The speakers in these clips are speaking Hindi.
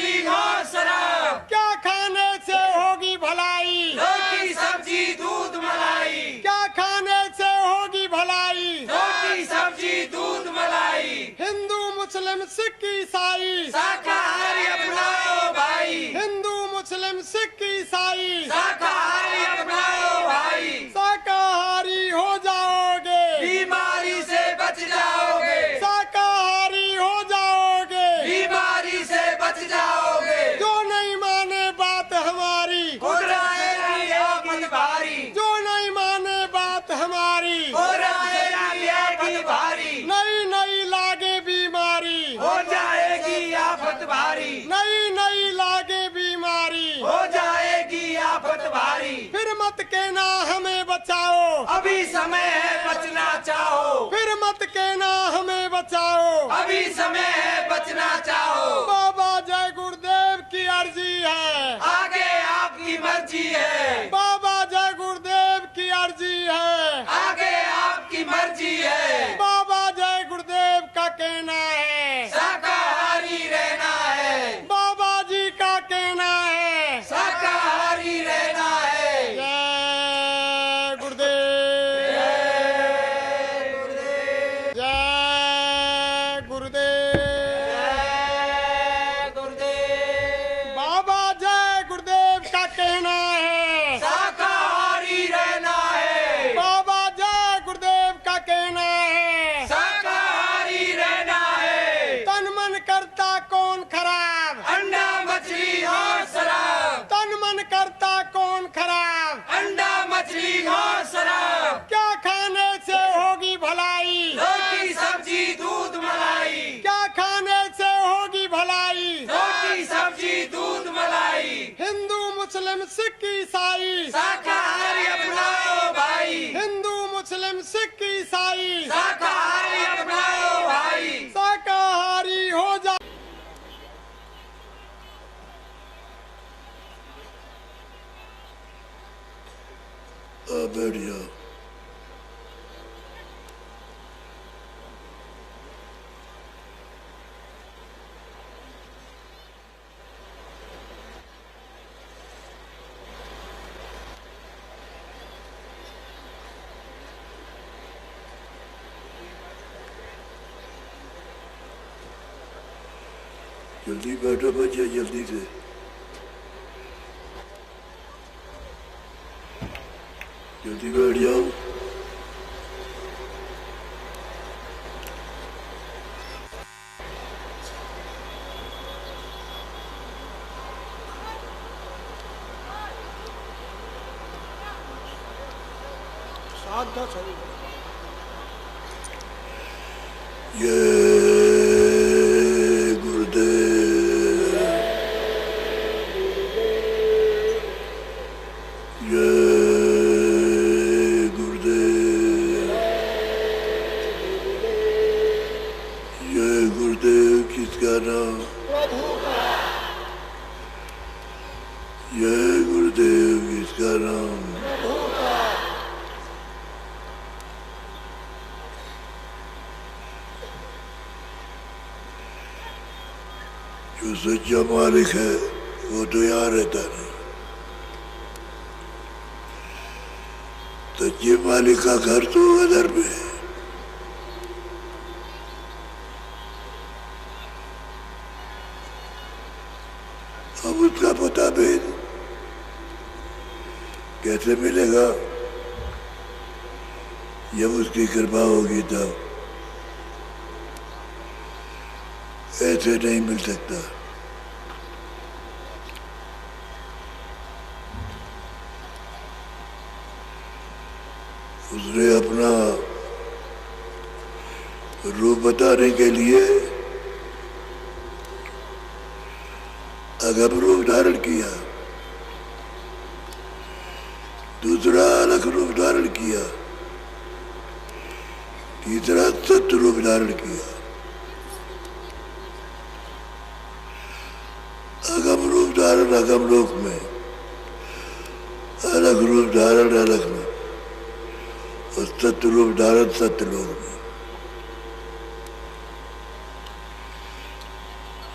मछली और शराब, क्या खाने से होगी भलाई, रोटी सब्जी दूध मलाई, क्या खाने से होगी भलाई, रोटी सब्जी दूध मलाई, हिंदू मुस्लिम सिख ईसाई, शाकाहारी अपनाओ भाई, हिंदू मुस्लिम सिख ईसाई, शाकाहारी अपनाओ भाई, शाकाहारी हो जाओगे, बीमारी से बच जाओगे, शाकाहारी हो जाओगे, बीमारी से बच जाओगे, जो नहीं माने बात हमारी, हो रहेगी आफत भारी, जो नहीं माने बात हमारी, हो रहेगी आफत भारी, नई नई लागे बीमारी, हो जाएगी आफत भारी, नई नई लागे बीमारी, हो जाएगी आफत भारी, फिर मत कहना हमें बचाओ, अभी समय है बचना चाहो, फिर मत कहना हमें बचाओ, अभी समय है बचना चाहो, बाबा जय गुरुदेव की अर्जी है, आगे आपकी मर्जी है, बाबा जय गुरुदेव की अर्जी है, आगे आपकी मर्जी है, बाबा जय गुरुदेव का कहना है, शाकाहारी रहना है, बाबा जी का कहना है, शाकाहारी रहना है, जय गुरुदेव, जय गुरुदेव, जय गुरुदेव, बाबा जय गुरुदेव का कहना है, शाकाहारी रहना है, बाबा जय गुरुदेव का कहना है, शाकाहारी रहना है, तन मन करता कौन खराब, अंडा मछली और शराब, तन मन करता कौन खराब, अंडा मछली और शराब, क्या खाने से होगी भलाई, रोटी सब्जी दूध मलाई, क्या खाने से होगी भलाई, रोटी सब्जी दूध मलाई, हिंदू मुस्लिम सिख ईसाई, शाकाहारी अपनाओ भाई, हिंदू मुस्लिम सिख ईसाई, शाकाहारी अपनाओ भाई, शाकाहारी हो जा, बैठ जाओ। जल्दी बैठो बच्चे, जल्दी से। जल्दी बैठ जाओ। ये गुरुदेव, ये गुरुदेव, ये गुरुदेव किसका नाम? ये गुरुदेव किसका नाम? जो सच्चा मालिक है वो तो यहाँ रहता नहीं। सच्चे मालिक का घर तो उधर में है। अब उसका पता भेद कैसे मिलेगा? जब उसकी कृपा होगी तब, ऐसे नहीं मिल सकता। उसने अपना रूप बताने के लिए अगम रूप धारण किया, दूसरा अलग रूप धारण किया, तीसरा सत्य रूप धारण किया। अगम रूप धारण अगम लोक में, अलग रूप धारण अलग में, और सत्य रूप धारण सत्य लोक में।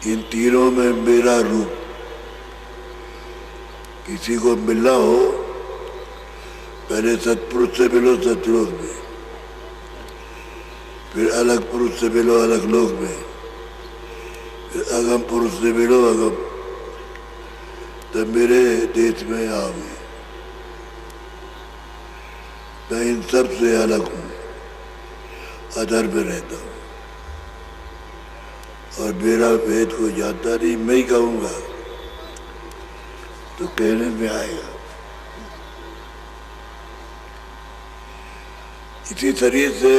इन तीनों में मेरा रूप। किसी को मिलना हो पहले सतपुरुष से मिलो सतलोक में, फिर अलग पुरुष से मिलो अलग लोक में, फिर अगम पुरुष से मिलो अगम, तब मेरे देश में आओगे। मैं इन सब से अलग हूँ, अधर में रहता हूँ और मेरा भेद को जानता नहीं। मैं ही कहूँगा तो कहने में आएगा। इसी शरीर से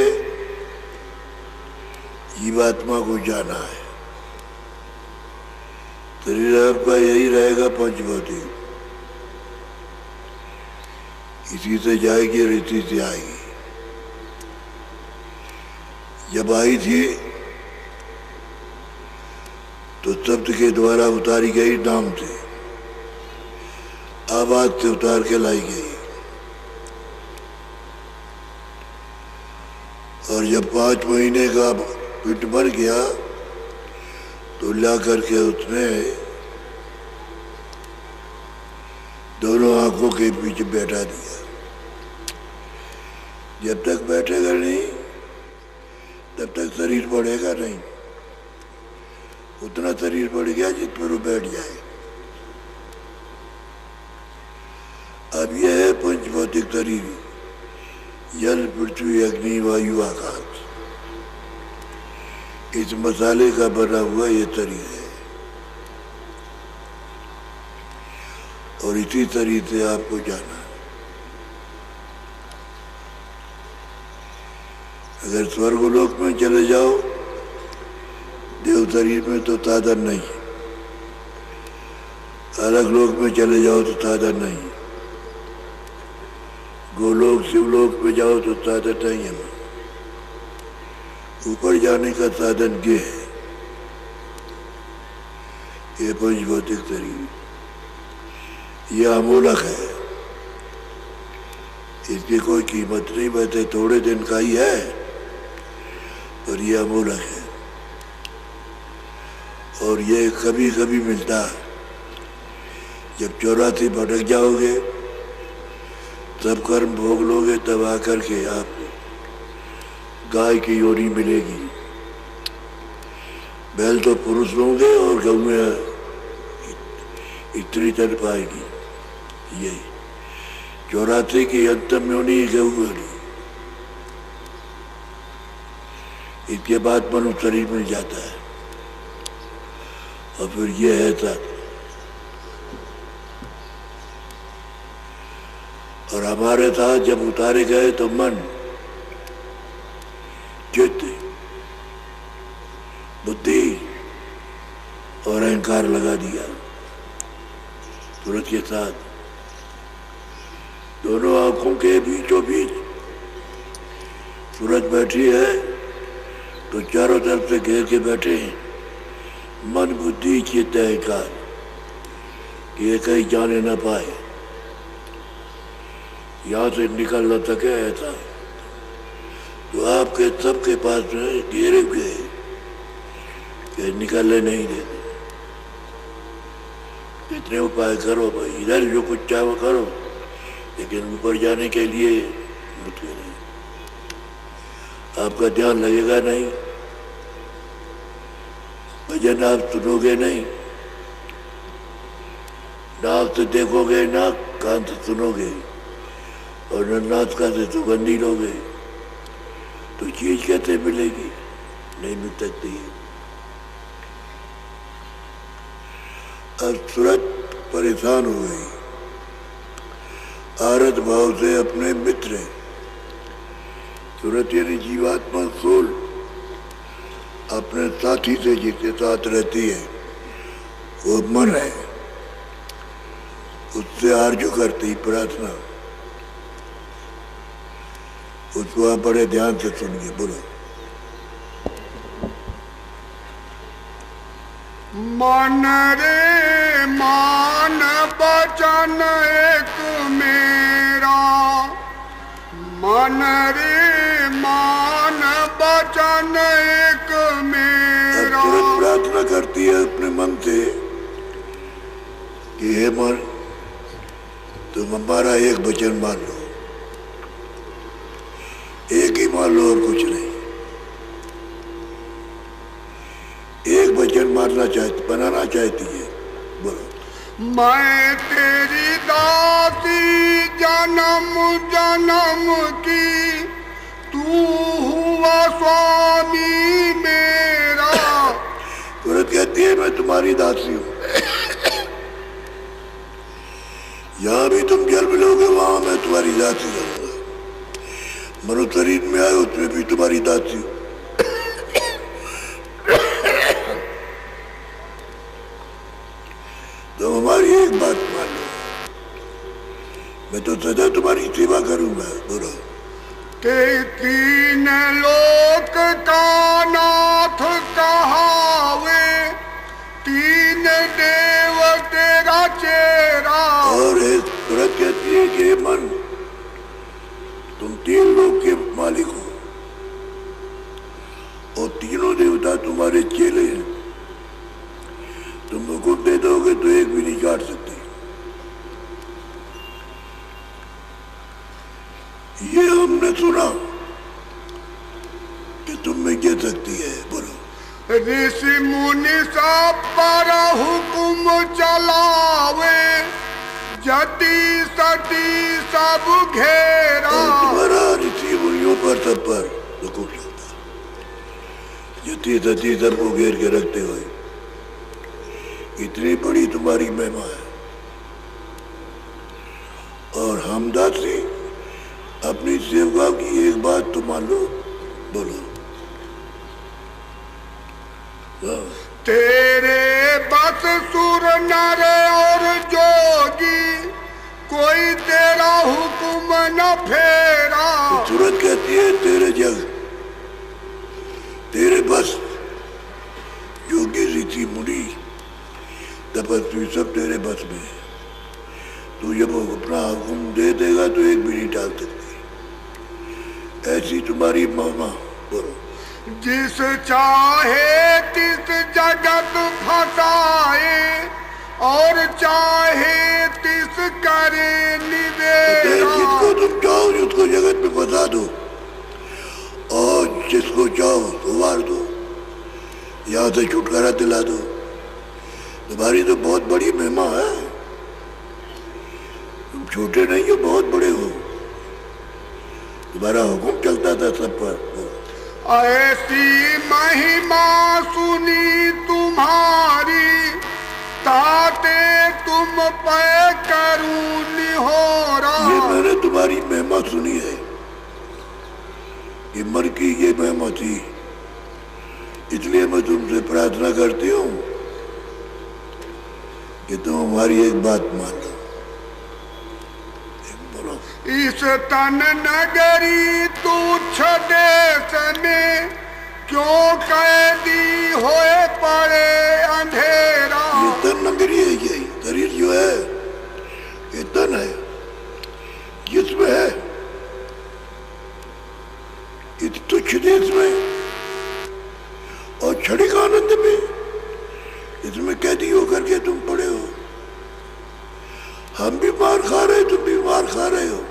जीवात्मा को जाना है। शरीर आपका यही रहेगा पंचभौतिक, इसी से जाएगी और इसी से आएगी। जब आई थी तो शब्द के द्वारा उतारी गई नाम से, आवाज से उतार के लाई गई। और जब 5 महीने का पेट भर गया तो ला करके उसने दोनों आंखों के पीछे बैठा दिया। जब तक बैठेगा नहीं तब तक शरीर बढ़ेगा नहीं। उतना शरीर बढ़ गया जिस पर वो बैठ जाए। अब यह है पंचभौतिक शरीर, जल पृथ्वी अग्नि वायु आकाश, इस मसाले का बना हुआ ये शरीर है। और इसी शरीर से आपको जाना है। अगर स्वर्गलोक में चले जाओ देव शरीर में तो साधन नहीं, अलग लोक में चले जाओ तो साधन नहीं, गोलोक शिवलोक में जाओ तो साधन नहीं है। ऊपर जाने का साधन ये है, ये पंचभौतिक शरीर, ये अमूलक है, इसकी कोई कीमत नहीं। वैसे थोड़े दिन का ही है पर ये अमूलक है। और ये कभी कभी मिलता है। जब 84 भटक जाओगे तब कर्म भोग लोगे, तब आकर के आपको गाय की योनि मिलेगी। बैल तो पुरुष होंगे और गौएं स्त्री चल पाएगी। यही 84 की अंतम योनि गऊ योनि। इसके बाद मनुष्य शरीर मिल जाता है और फिर ये है साथ। और हमारे साथ जब उतारे गए तो मन, चित्त, बुद्धि और अहंकार लगा दिया सूरज के साथ। दोनों आंखों के बीचों बीच सूरज बैठी है तो चारों तरफ से घेर के बैठे हैं मन, बुद्धि, चित्त, अहंकार, कि ये कहीं जाने ना पाए, यहाँ से निकल न सके। ऐसा तो आपके सबके पास में घेरे हुए कि निकलने नहीं देते। कितने उपाय करो भाई, इधर जो कुछ चाहो करो, लेकिन ऊपर जाने के लिए मुझे नहीं। आपका ध्यान लगेगा नहीं, भजन आप सुनोगे नहीं, नाक से देखोगे ना, कान से सुनोगे और नाटका से सुगंधी लोगे तो चीज कैसे मिलेगी? नहीं मिल सकती है। अब सूरत परेशान हो गई, आरत भाव से अपने मित्र, सूरत यानी जीवात्मा सोल, अपने साथी से जिसके साथ रहती है वो मन है, उससे आरजू करती प्रार्थना। उसको आप बड़े ध्यान से सुनिए, बोलो। मन रे मान बचन एक मेरा, मन रे मान बचन एक मेरा। तुरंत प्रार्थना करती है अपने कि हे मन, तुम हमारा एक वचन मान लो, एक ही मान लो और कुछ नहीं। एक वचन बनाना चाहती है, बोलो। मैं तेरी दासी जन्म जन्म की, तू हुआ स्वामी मेरा। औरत कहती है मैं तुम्हारी दासी हूं, यहां भी तुम जन्म लोगे, वहां मैं तुम्हारी दासी रहूंगा। मनुष्य शरीर में आए उसमें भी तुम्हारी दासी हूं। तो हमारी एक बात मान लो, मैं तो सदा तुम्हारी सेवा करूंगा, बोलो। के तीन लोक का नाथ कहावे, तीन देव तेरा चेहरा। और औरत कहती है कि मन, तुम तीन लोक के मालिक हो और तीनों देवता तुम्हारे चेले हैं। तुम हुक्म दे दोगे तो एक भी नहीं काट सकते। ये हमने सुना कि तुम में ये शक्ति है, बोलो। ऋषि मुनि सब पर हुक्म चलावे, जति सती सब घेरा। और तुम्हारा ऋषि मुनियों पर सब पर हुक्म चलता, जति सती सबको घेर के रखते हुए। इतनी बड़ी तुम्हारी महिमा है। और हम दासी अपनी सेवका की एक बात तो मान लो, बोलो। तेरे बस सुर नर और जोगी, कोई तेरा हुक्म न फेरा। सूरत कहती है तेरे जग, तेरे बस योगी ऋषि मुनि तपस्वी सब तेरे बस में है। तू जब अपना हुक्म दे देगा तो एक भी नहीं टाल सकती। ऐसी तुम्हारी महिमा, बोलो। जिस चाहे तिस जगत फसाए, और चाहे तिस करे निवेरा। जिसको तुम चाहो उसको जगत में फंसा दो, और जिसको चाहो तो मार दो, यहाँ से छुटकारा दिला दो। तुम्हारी तो बहुत बड़ी महिमा है। तुम छोटे नहीं हो, बहुत बड़े हो। तुम्हारा हुक्म चलता था सब पर। ऐसी महिमा सुनी तुम्हारी, ताते तुम पे करूं निहोरा। ये मैंने तुम्हारी महिमा सुनी है कि मर की ये महिमा थी, इसलिए मैं तुमसे प्रार्थना करती हूँ कि तुम हमारी एक बात मान लो, बोलो। इस तन नगरी तुच्छ देश में, क्यों कैदी होए पड़े अंधेरा। ये तन नगरी है, ये शरीर जो है ये तन है, जिसमें है इस तुच्छ देश में और क्षणिक आनंद में, इसमें कैदी होकर के तुम पड़े हो। हम भी मार खा रहे, तुम भी मार खा रहे हो।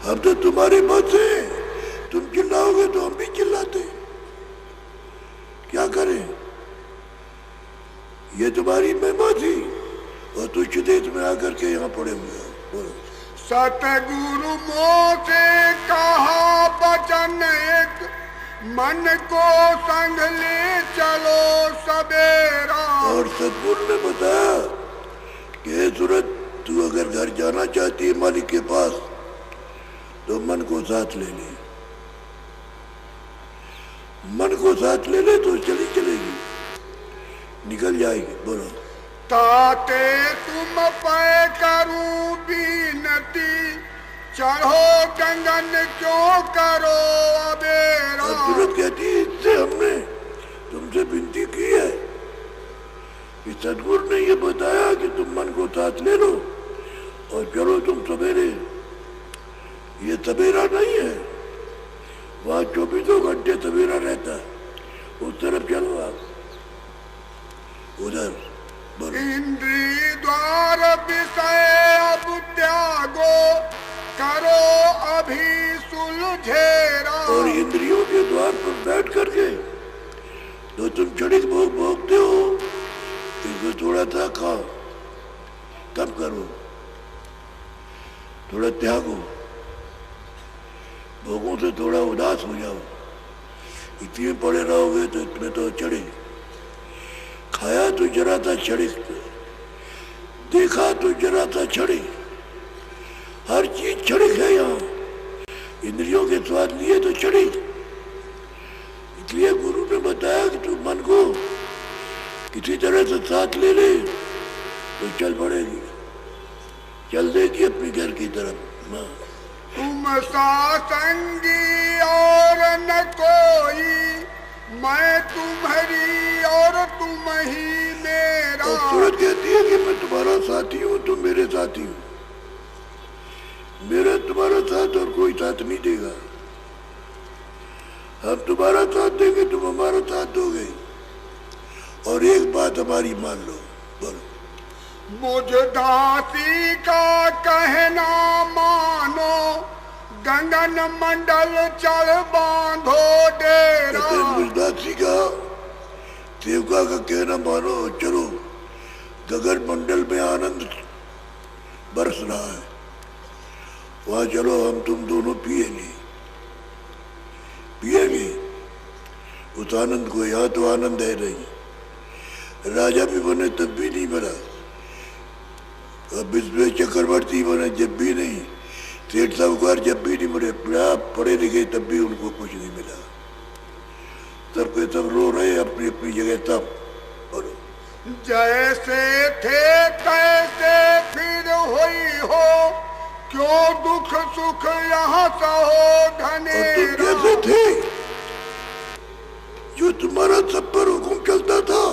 हम तो तुम्हारे बस है, तुम चिल्लाओगे तो हम भी चिल्लाते। क्या करें? ये तुम्हारी महिमा थी और तुच्छ देश में आकर के यहाँ पड़े हुए हो, बोलो। सतगुरु मोह से कहा वचन एक, मन को संग ले चलो सवेरा। और सतगुरु ने बताया कि हे सूरत, तू अगर घर जाना चाहती है मालिक के पास तो मन को साथ ले ले। मन को साथ ले ले तो चलेगी, निकल जाएगी, बोलो। ताते तुम पे करूं बीनती, चढ़ो गंगन क्यों करो अबेरा। और सूरत कहती है इससे हमने तुमसे विनती की है कि सतगुरु ने ये बताया कि तुम मन को साथ ले लो और चलो तुम सवेरे। ये सवेरा नहीं है, वहां 24 घंटे सवेरा रहता है। उस तरफ चलो आप, उधर बोलो। इंद्रिय द्वार विषय अब त्यागो, करो अभी सुलझेरा। और इंद्रियों के द्वार पर बैठ करके तो तुम क्षणिक भोग भोगते हो, इनको थोड़ा सा खाओ, कम करो, थोड़ा त्यागो, भोगों से थोड़ा उदास हो जाओ। इतने पड़े रहोगे तो इतने तो चढ़े, खाया तो जरा था क्षणिक, देखा तो जरा था क्षणिक, हर चीज क्षणिक है यहाँ। इंद्रियों के स्वाद लिए तो क्षणिक। इसलिए गुरु ने बताया कि तू मन को किसी तरह से साथ ले ले तो चल पड़ेगी, चल देगी अपने घर की तरफ। हाँ। तुम सासंगी और न कोई, मैं तुम्हारी और तुम ही मेरा। और सूरत कहती है कि मैं तुम्हारा साथी हूँ, तुम मेरे साथी हो। मेरा तुम्हारा साथ और कोई साथ नहीं देगा। हम तुम्हारा साथ देंगे, तुम हमारा साथ दोगे। और एक बात हमारी मान लो, बोलो। मुझ दासी का कहना मानो, गगन मंडल चल बांधो डेरा। कहते हैं मुझ दासी का, सेवका का कहना मानो, चलो गगन मंडल में आनंद बरस रहा है, वहां चलो, हम तुम दोनों पिएंगे, पिएंगे उस आनंद को। यहाँ तो आनंद है नहीं। राजा भी बने तब भी नहीं बना, अब इसमें चक्रवर्ती बने जब भी नहीं, सेठ साहूकार जब भी नहीं बने, पढ़े लिखे तब भी उनको कुछ नहीं मिला। सब के सब रो रहे अपनी अपनी जगह। तब बोलो। जैसे थे कैसे फिर हुई हो, क्यों दुख सुख यहाँ सहो और तुम धनेरा। कैसे थे, जो तुम्हारा सब पर हुक्म चलता था,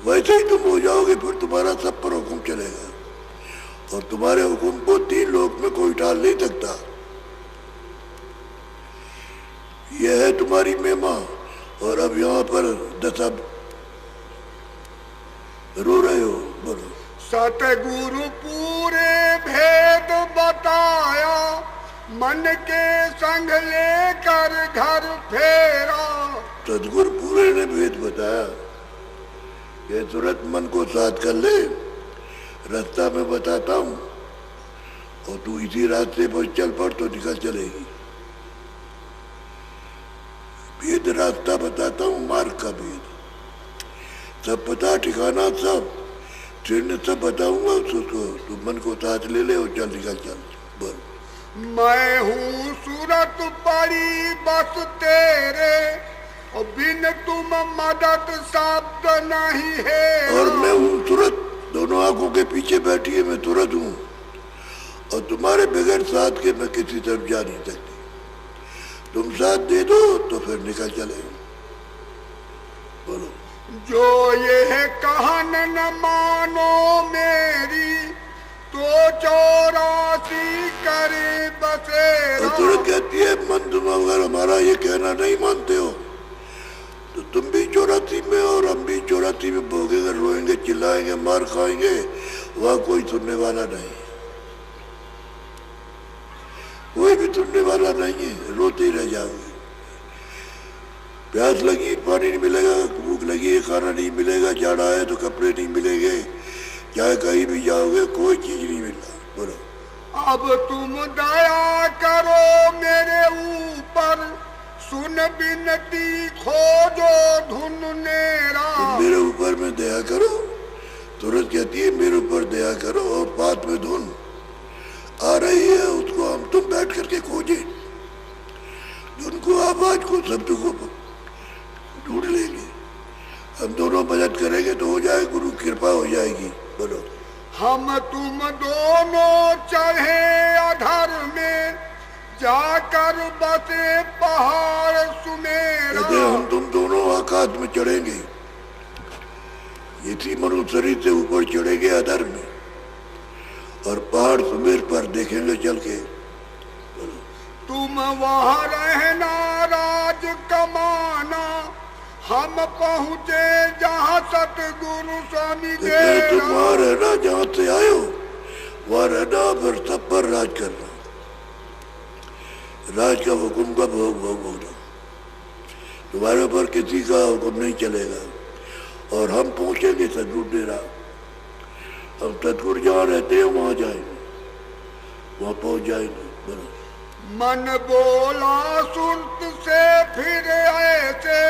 वैसे ही तुम हो जाओगे, फिर तुम्हारा सब पर हुक्म चलेगा। और तुम्हारे हुक्म को 3 लोक में कोई टाल नहीं सकता। यह है तुम्हारी महिमा। और अब यहाँ पर दशा रो रहे हो, बोलो। सतगुरु पूरे भेद बताया, मन के संग लेकर घर फेरा। सदगुरु पूरे ने भेद बताया कि तुरंत मन को साथ कर ले, रास्ता में बताता हूँ, और तू इसी रास्ते पर चल पड़ तो निकल चलेगी। भेद रास्ता बताता हूँ, मार्ग का भेद सब पता, ठिकाना सब ट्रेन सब बताऊंगा उसको। तू मन को साथ ले ले और चल, निकल चल। बोल। मैं हूँ सूरत पड़ी बस तेरे, और बिन तुम मदद शब्द नहीं है। और मैं हूँ तुरंत, दोनों आंखों के पीछे बैठी है, मैं तुरंत हूँ। और तुम्हारे बगैर साथ के मैं किसी तरफ जा नहीं सकती। तुम साथ दे दो तो फिर निकल चले। बोलो। जो ये कहन न मानो मेरी, तो 84 करे बसेरा। और तुरंत कहती है, मन तुम अगर हमारा ये कहना नहीं मानते हो तो तुम भी 84 में और हम भी 84 में भोगेंगे, रोएंगे, चिल्लाएंगे, मार खाएंगे। वहां कोई सुनने वाला नहीं, कोई भी सुनने वाला नहीं है, रोते ही रह जाओगे। प्यास लगी, पानी नहीं मिलेगा, भूख लगी, खाना नहीं मिलेगा, जाड़ा है तो कपड़े नहीं मिलेंगे, चाहे कहीं भी जाओगे कोई चीज नहीं मिलता। बोलो। अब तुम दया करो मेरे ऊपर, सुन बिनती खोजो धुन नेरा। तुम मेरे ऊपर में दया करो, तुरंत कहती है मेरे ऊपर दया करो, और बात में धुन आ रही है, उसको हम तुम बैठ करके खोजे, धुन को, आवाज को, शब्द को ढूंढ लेंगे। हम दोनों मदद करेंगे तो हो जाए, गुरु कृपा हो जाएगी। बोलो। हम तुम दोनों चढ़े अधर में, जाकर बसे पहाड़ सुमेरा। कहते हैं हम तुम दोनों आकाश में चढ़ेंगे, इसी मनुष्य शरीर से ऊपर चढ़ेंगे अधर में, और पहाड़ सुमेर पर देखेंगे चल के। तुम वहाँ रहना राज कमाना, हम पहुँचे जहाँ सतगुरु स्वामी के तुम वहाँ रहना जहाँ से आए हो, वहाँ रहना, फिर सब पर राज करना। राज का हुक्म का भोग भोगना, तुम्हारे ऊपर किसी का हुक्म नहीं चलेगा। और हम पहुंचेंगे सतगुरु डेरा, हम सतगुरु जहाँ रहते हैं वहाँ जाएंगे, वहाँ पहुंच जाएंगे। बराबर मन बोला सुरत से फिर ऐसे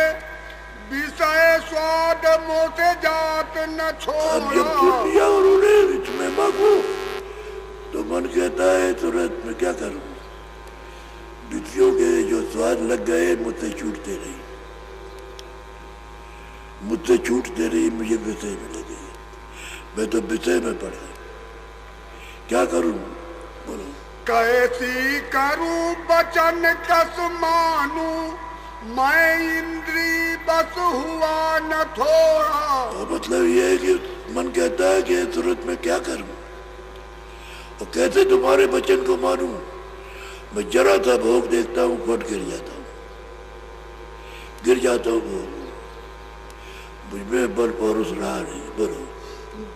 विषय स्वाद मोह से जात न अब जब छोड़ा। सुन लिया उन्होंने इसमें मांगो, तो मन कहता है तुरंत मैं क्या करूं, विषयों के जो स्वाद लग गए मुझसे छूटते नहीं, मुझसे छूटते नहीं, मुझे विषय में लगे, मैं तो विषय में पड़ा, क्या करूं बोलो। कैसी करूं बचन कस मानू, मैं इंद्री बस हुआ न थोड़ा। तो मतलब ये है कि मन कहता है कि तुरंत मैं क्या करूं और कैसे तुम्हारे वचन को मानूं। मैं जरा सा भोग देखता हूं, फट गिर जाता हूं, गिर जाता हूं भोग, मुझमें बल पौरुष रहा नहीं। बोलो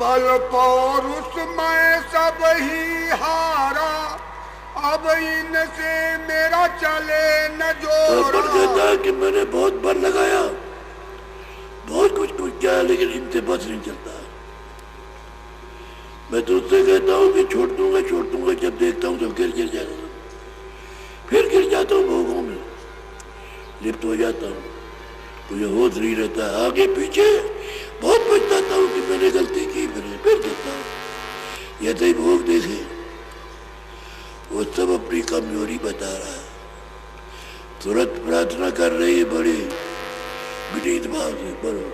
बल पौरुष मैं सब ही हारा, अब इनसे मेरा चले न तो मन जोड़ा। कहता है कि मैंने बहुत बल लगाया, बहुत कुछ किया, लेकिन इनसे बस नहीं चलता। मैं तो उससे कहता हूँ कि छोड़ दूंगा, जब देखता हूँ तो गिर जाता हूँ, फिर गिर जाता हूँ भोगों में, लिप्त हो जाता हूँ, मुझे होश नहीं रहता। आगे पीछे बहुत पछताता हूँ कि मैंने गलती की, फिर देखता हूँ ये तो भोग देखे, वो सब अपनी कमजोरी बता रहा है। तुरंत प्रार्थना कर रही है बड़ी विनीत भाव से। बोलो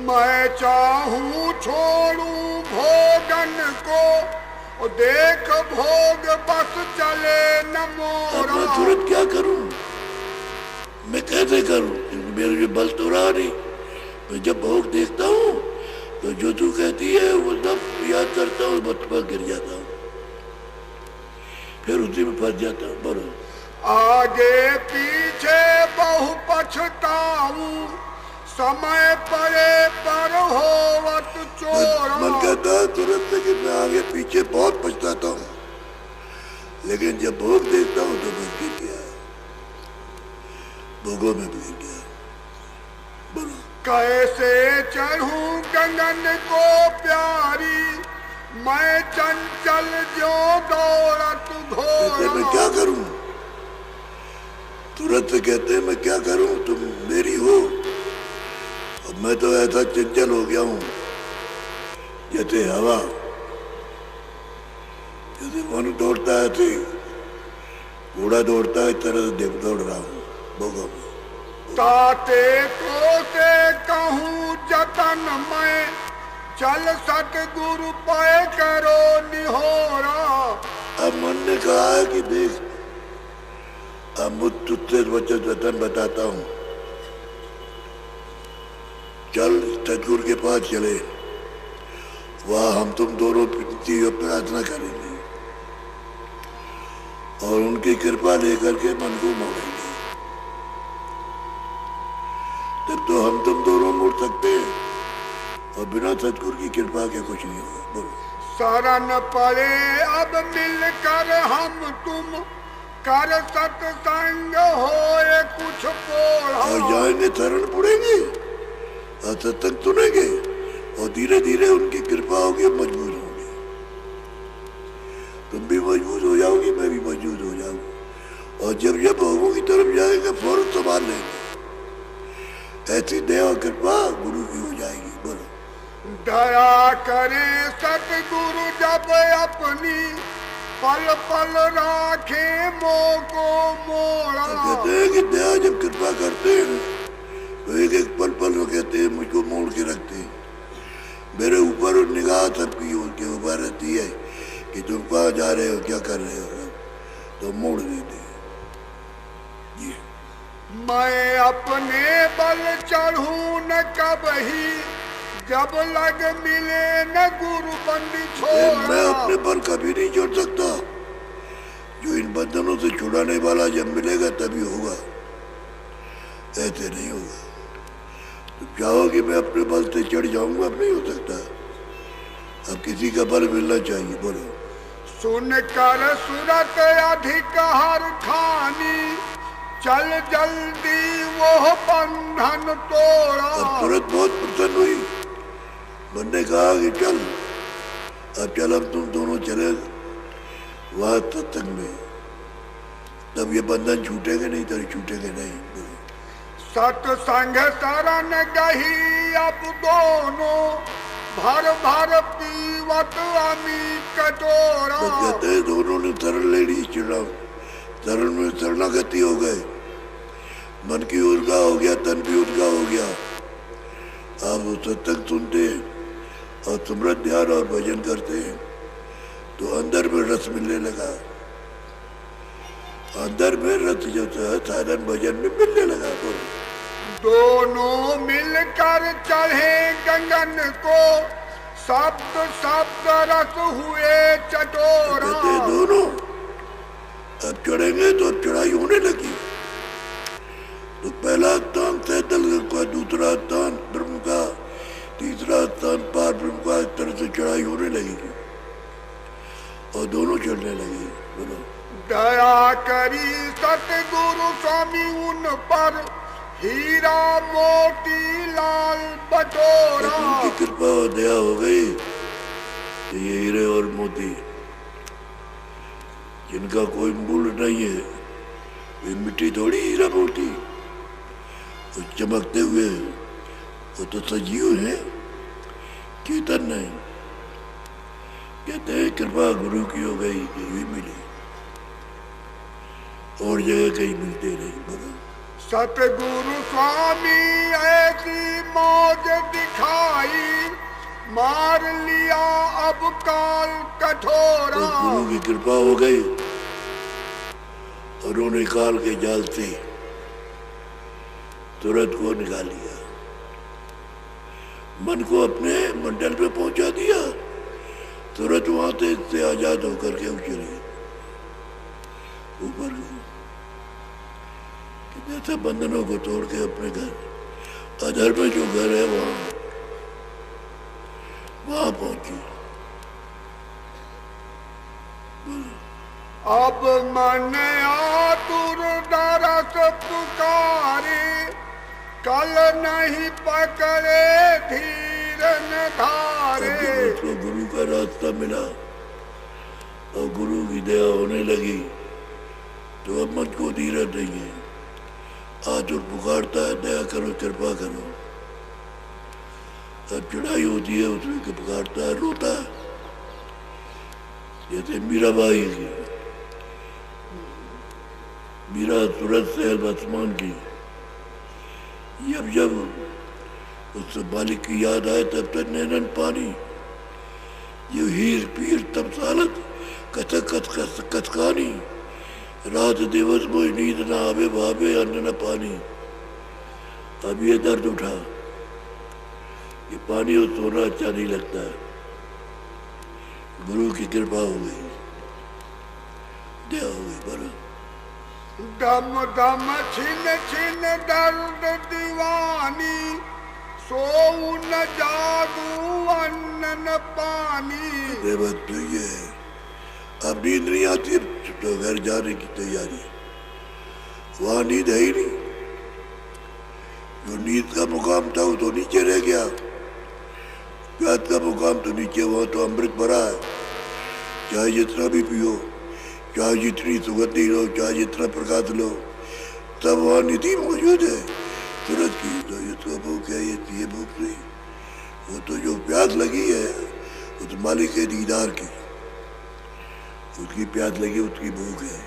मैं चाहूं छोड़ूं भोगन को, और देख भोग बस चले न अब मोरा। मैं तुरंत क्या करूं, मैं कैसे करूं, क्योंकि मेरे जो बल तो रहा नहीं। मैं जब भोग देखता हूं तो जो तू कहती है वो सब याद करता हूँ, बस पर गिर जाता हूँ, फिर उसी में फंस जाता हूँ। बोलो आगे पीछे बहु पछताऊं, समय पड़े पर होवत चोरा। मन कहता है तुरंत कि मैं आगे पीछे बहुत पछताता हूँ, लेकिन जब भोग देखता हूँ तो बस गिर गया, भोगों में भी गिर गया। बोलो कैसे चढ़ूं गगन को प्यारी, मैं चंचल जो दौड़त कहते मैं घोड़ा। क्या करूं, तुरंत से कहते हैं मैं क्या करूं, तुम मेरी हो, अब मैं तो ऐसा चंचल हो गया हूं जैसे हवा, जैसे मन दौड़ता है थी, घोड़ा दौड़ता है, इस तरह से दौड़ रहा हूं भोगों में। ताते को से कहूँ जतन मैं, चल सतगुरु पाए करो निहोरा। अब मन ने कहा है कि देख, अब मुझ तुझसे वचन बताता हूं, चल सतगुरु के पास चले, वहां हम तुम दोनों प्रार्थना करेंगे और उनकी कृपा लेकर के मन को मोड़ेंगे, तब तो हम तुम दोनों मुड़ सकते हैं, और बिना सतगुरु की कृपा के कुछ नहीं होगा। बोलो शरण पड़े अब मिलकर हम तुम, कर सत्संग होए कुछ पोढ़ा। और जाएंगे, शरण पड़ेंगे और सत्संग सुनेंगे, और धीरे धीरे उनकी कृपा होगी, मजबूत होंगे, तुम भी मजबूत हो जाओगी, मैं भी मजबूत हो जाऊंगा, और जब जब भोगों की तरफ जाएंगे फौरन संभाल लेंगे, ऐसी दया कृपा गुरु की हो जाएगी। बोलो दया करे सतगुरु जब अपनी, पल पल राखे मोह को मोड़ा। कहते हैं कि दया जब कृपा करते हैं तो एक एक पल पल वो कहते हैं मुझको मोड़ के रखते हैं, मेरे ऊपर निगाह सबकी उनके ऊपर रहती है कि तुम कहाँ जा रहे हो, क्या कर रहे हो, तो मोड़ देते हैं जी। मैं अपने बल चढ़ूं न कबही, जब लग मिले न गुरु बंदी मैं छोड़ा। अपने पर कभी नहीं छोड़ सकता, जो इन बंधनों से छुड़ाने वाला जब मिलेगा तभी होगा, ऐसे नहीं होगा। तुम चाहो कि मैं अपने बल से चढ़ जाऊंगा, अब नहीं हो सकता। अब किसी का बल मिलना चाहिए। बोलो। सुन कर सूरत अधिक हर ठानी, चल जल्दी वो बंधन तोड़ा। अब तुरंत बहुत प्रसन्न हुई। मन ने कहा कि चल, अब चल, अब तुम दोनों चले वहां सत्संग में, तब ये बंधन छूटेंगे नहीं, तो छूटेंगे नहीं। सत्संग शरण गही अब दोनों, भर भर पीवत अमी कटोरा। तो कहते हैं दोनों ने शरण ले ली, शरण में शरणागति हो गए। मन की ऊर्जा हो गया, तन भी ऊर्जा हो गया। आप वो सत्संग सुनते हैं और सुमरन ध्यान और भजन करते हैं तो अंदर में रस मिलने लगा। अंदर में रस जो है साधन भजन में मिलने लगा। दोनों मिलकर चढ़े गगन को, शब्द शब्द रस हुए चटोरा। कहते हैं दोनों अब चढ़ेंगे तो अब चढ़ाई होने लगी। तो पहला स्थान सैतल का, दूसरा स्थान ब्रह्म का, तीसरा स्थान पार ब्रह्म का। इस तरह से चढ़ाई होने लगेगी और दोनों चढ़ने लगे। बोलो। दया करी सतगुरु स्वामी उन पर, हीरा मोती लाल बटोरा। उनकी कृपा और दया हो गई कि ये हीरे और मोती जिनका कोई मूल्य नहीं है, वे मिट्टी थोड़ी हीरा मोती, वो चमकते हुए वो तो सजीव है, चेतन नहीं। कहते हैं कृपा गुरु की हो गई कि भी मिली, और जगह कहीं मिलते नहीं। बोलो। सतगुरु स्वामी ऐसी मौज दिखाई, मार लिया अब काल कठोरा। बस गुरु की कृपा हो गई और उन्होंने काल के जाल से तुरंत को निकाल लिया, मन को अपने मंडल पे पहुंचा दिया। तुरंत वहां से आजाद होकर के उछले ऊपर। जैसे बंधनों को तोड़ के अपने घर, अधर में जो घर है वहां पहुंची। अब मन आतुर दरस पुकारे, कल नहीं पकड़े धीर न धारे। उसको गुरु का रास्ता मिला और गुरु की दया होने लगी तो अब मन को धीरज नहीं है। आतुर पुकारता है, दया करो, कृपा करो। अब चढ़ाई होती है उसमें के पुकारता है, रोता है। जैसे मीराबाई की, मीरा सूरज से आसमान की, जब उससे बालिक की याद आए तब तक नैनन पानी, ये हीर पीर तब सालत कथक कथकानी, रात दिवस मोई नींद ना आवे, भावे अन्न न पानी। अब ये दर्द उठा, ये पानी और सोना अच्छा नहीं लगता है। गुरु की कृपा हो गई, दया हो गई। बड़ा दम दम छिन छिन दर्द दीवानी, सोऊ न जागू अन्न न पानी। बात तो ये है, अब नींद नहीं आती तो घर जाने की तैयारी। वहां नींद है ही नहीं, जो नींद का मुकाम था वो तो नीचे रह गया। प्यास का मुकाम तो नीचे, वहां तो अमृत भरा है। चाहे जितना भी पियो, चाहे जितनी सुगंधी लो, चाहे जितना प्रकाश लो, सब वहाँ निधि मौजूद है सूरज की। तो ये तो भूख है, ये भूख नहीं, वो तो जो प्यास लगी है उस मालिक के दीदार की, उसकी प्यास लगी, उसकी भूख है।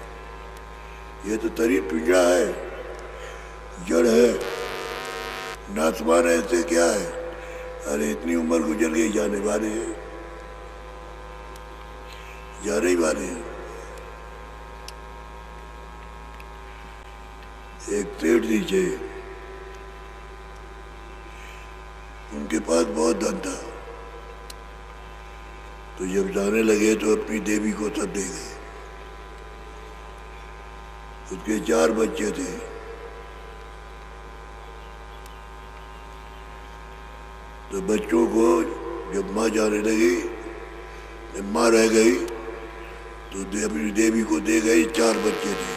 ये तो शरीर पिंजरा है, जड़ है, नासमान है, ऐसे क्या है। अरे इतनी उम्र गुजर गई, जाने वाले हैं, जाने ही वाले हैं। एक सेठ नीचे, उनके पास बहुत धन था, तो जब जाने लगे तो अपनी देवी को सब दे गए। उसके 4 बच्चे थे, तो बच्चों को जब माँ जाने लगी, जब माँ रह गई तो अपनी देवी को दे गई। 4 बच्चे थे।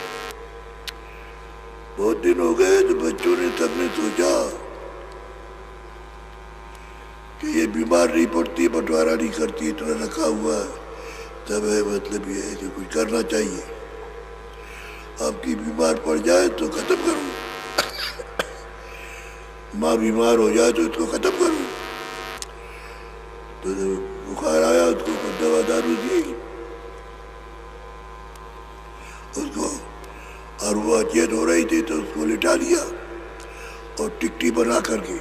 बहुत दिन हो गए तो बच्चों ने सबने सोचा कि ये बीमार नहीं पड़ती, बंटवारा नहीं करती, इतना रखा हुआ है, तब है मतलब ये है कि कुछ करना चाहिए। आपकी बीमार पड़ जाए तो खत्म करो, माँ बीमार हो जाए तो इसको खत्म करो। तो जब बुखार आया उसको दवा दारू दी उसको, और वो अचेत हो रही थी तो उसको लिटा लिया और टिकटी बना करके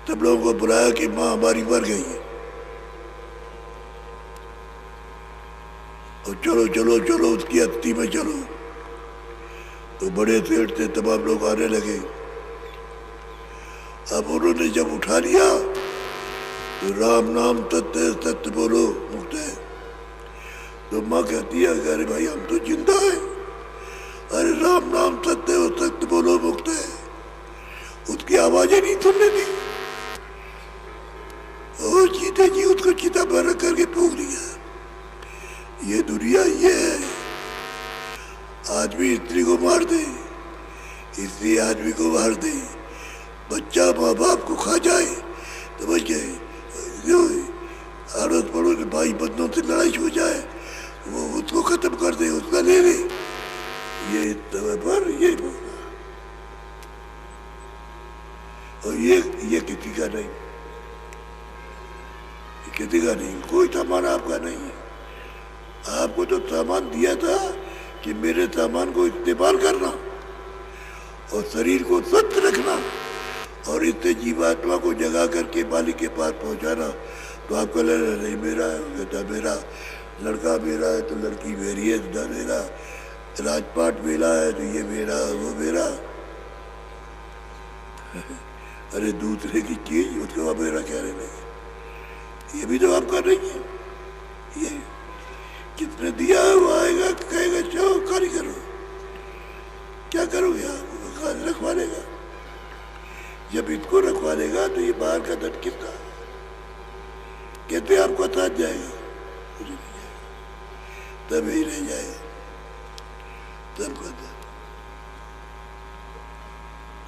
सब लोगों को बुलाया कि माँ हमारी मर गई है और चलो चलो चलो उसकी अस्थि में चलो। तो बड़े सेठ से तमाम लोग आने लगे। अब उन्होंने जब उठा लिया तो राम नाम सत्य है, सत्य बोलो मुक्त है। तो माँ कहती है अरे भाई हम तो जिंदा है, अरे राम नाम सत्य है, सत्य बोलो मुक्त है। उसकी आवाजें नहीं सुनने दी और जीते जी उसको चिता पर रख करके फूंक लिया। ये दुनिया ये है, आदमी स्त्री को मार दे, स्त्री आदमी को मार दे, बच्चा माँ बाप को खा जाए तो बच गए, अड़ोस पड़ोस के भाई बंधुओं से लड़ाई हो जाए वो उसको खत्म कर दे, उसका ले ले। ये समय पर ये और ये किसी का नहीं, किसी का नहीं, कोई सामान आपका नहीं है। आपको तो सामान दिया था कि मेरे सामान को इस्तेमाल करना और शरीर को स्वस्थ रखना और इससे जीवात्मा को जगा करके मालिक के पास पहुंचाना। तो आपको लगा नहीं मेरा है, कहता मेरा, लड़का मेरा है तो लड़की मेरी है, तो मेरा, राजपाट मेरा है तो ये मेरा वो मेरा। अरे दूसरे की चीज उसको मेरा क्या रहना है, ये भी तो आपका नहीं है। ये कितने दिया है वो आएगा कहेगा जाओ कार्य करो, क्या करोगे आप, रखवा लेगा। जब इसको रखवा लेगा तो ये बाहर का धन कितना कहते आपको साथ जाएगा, तब ही रह जाएगा तब का धन।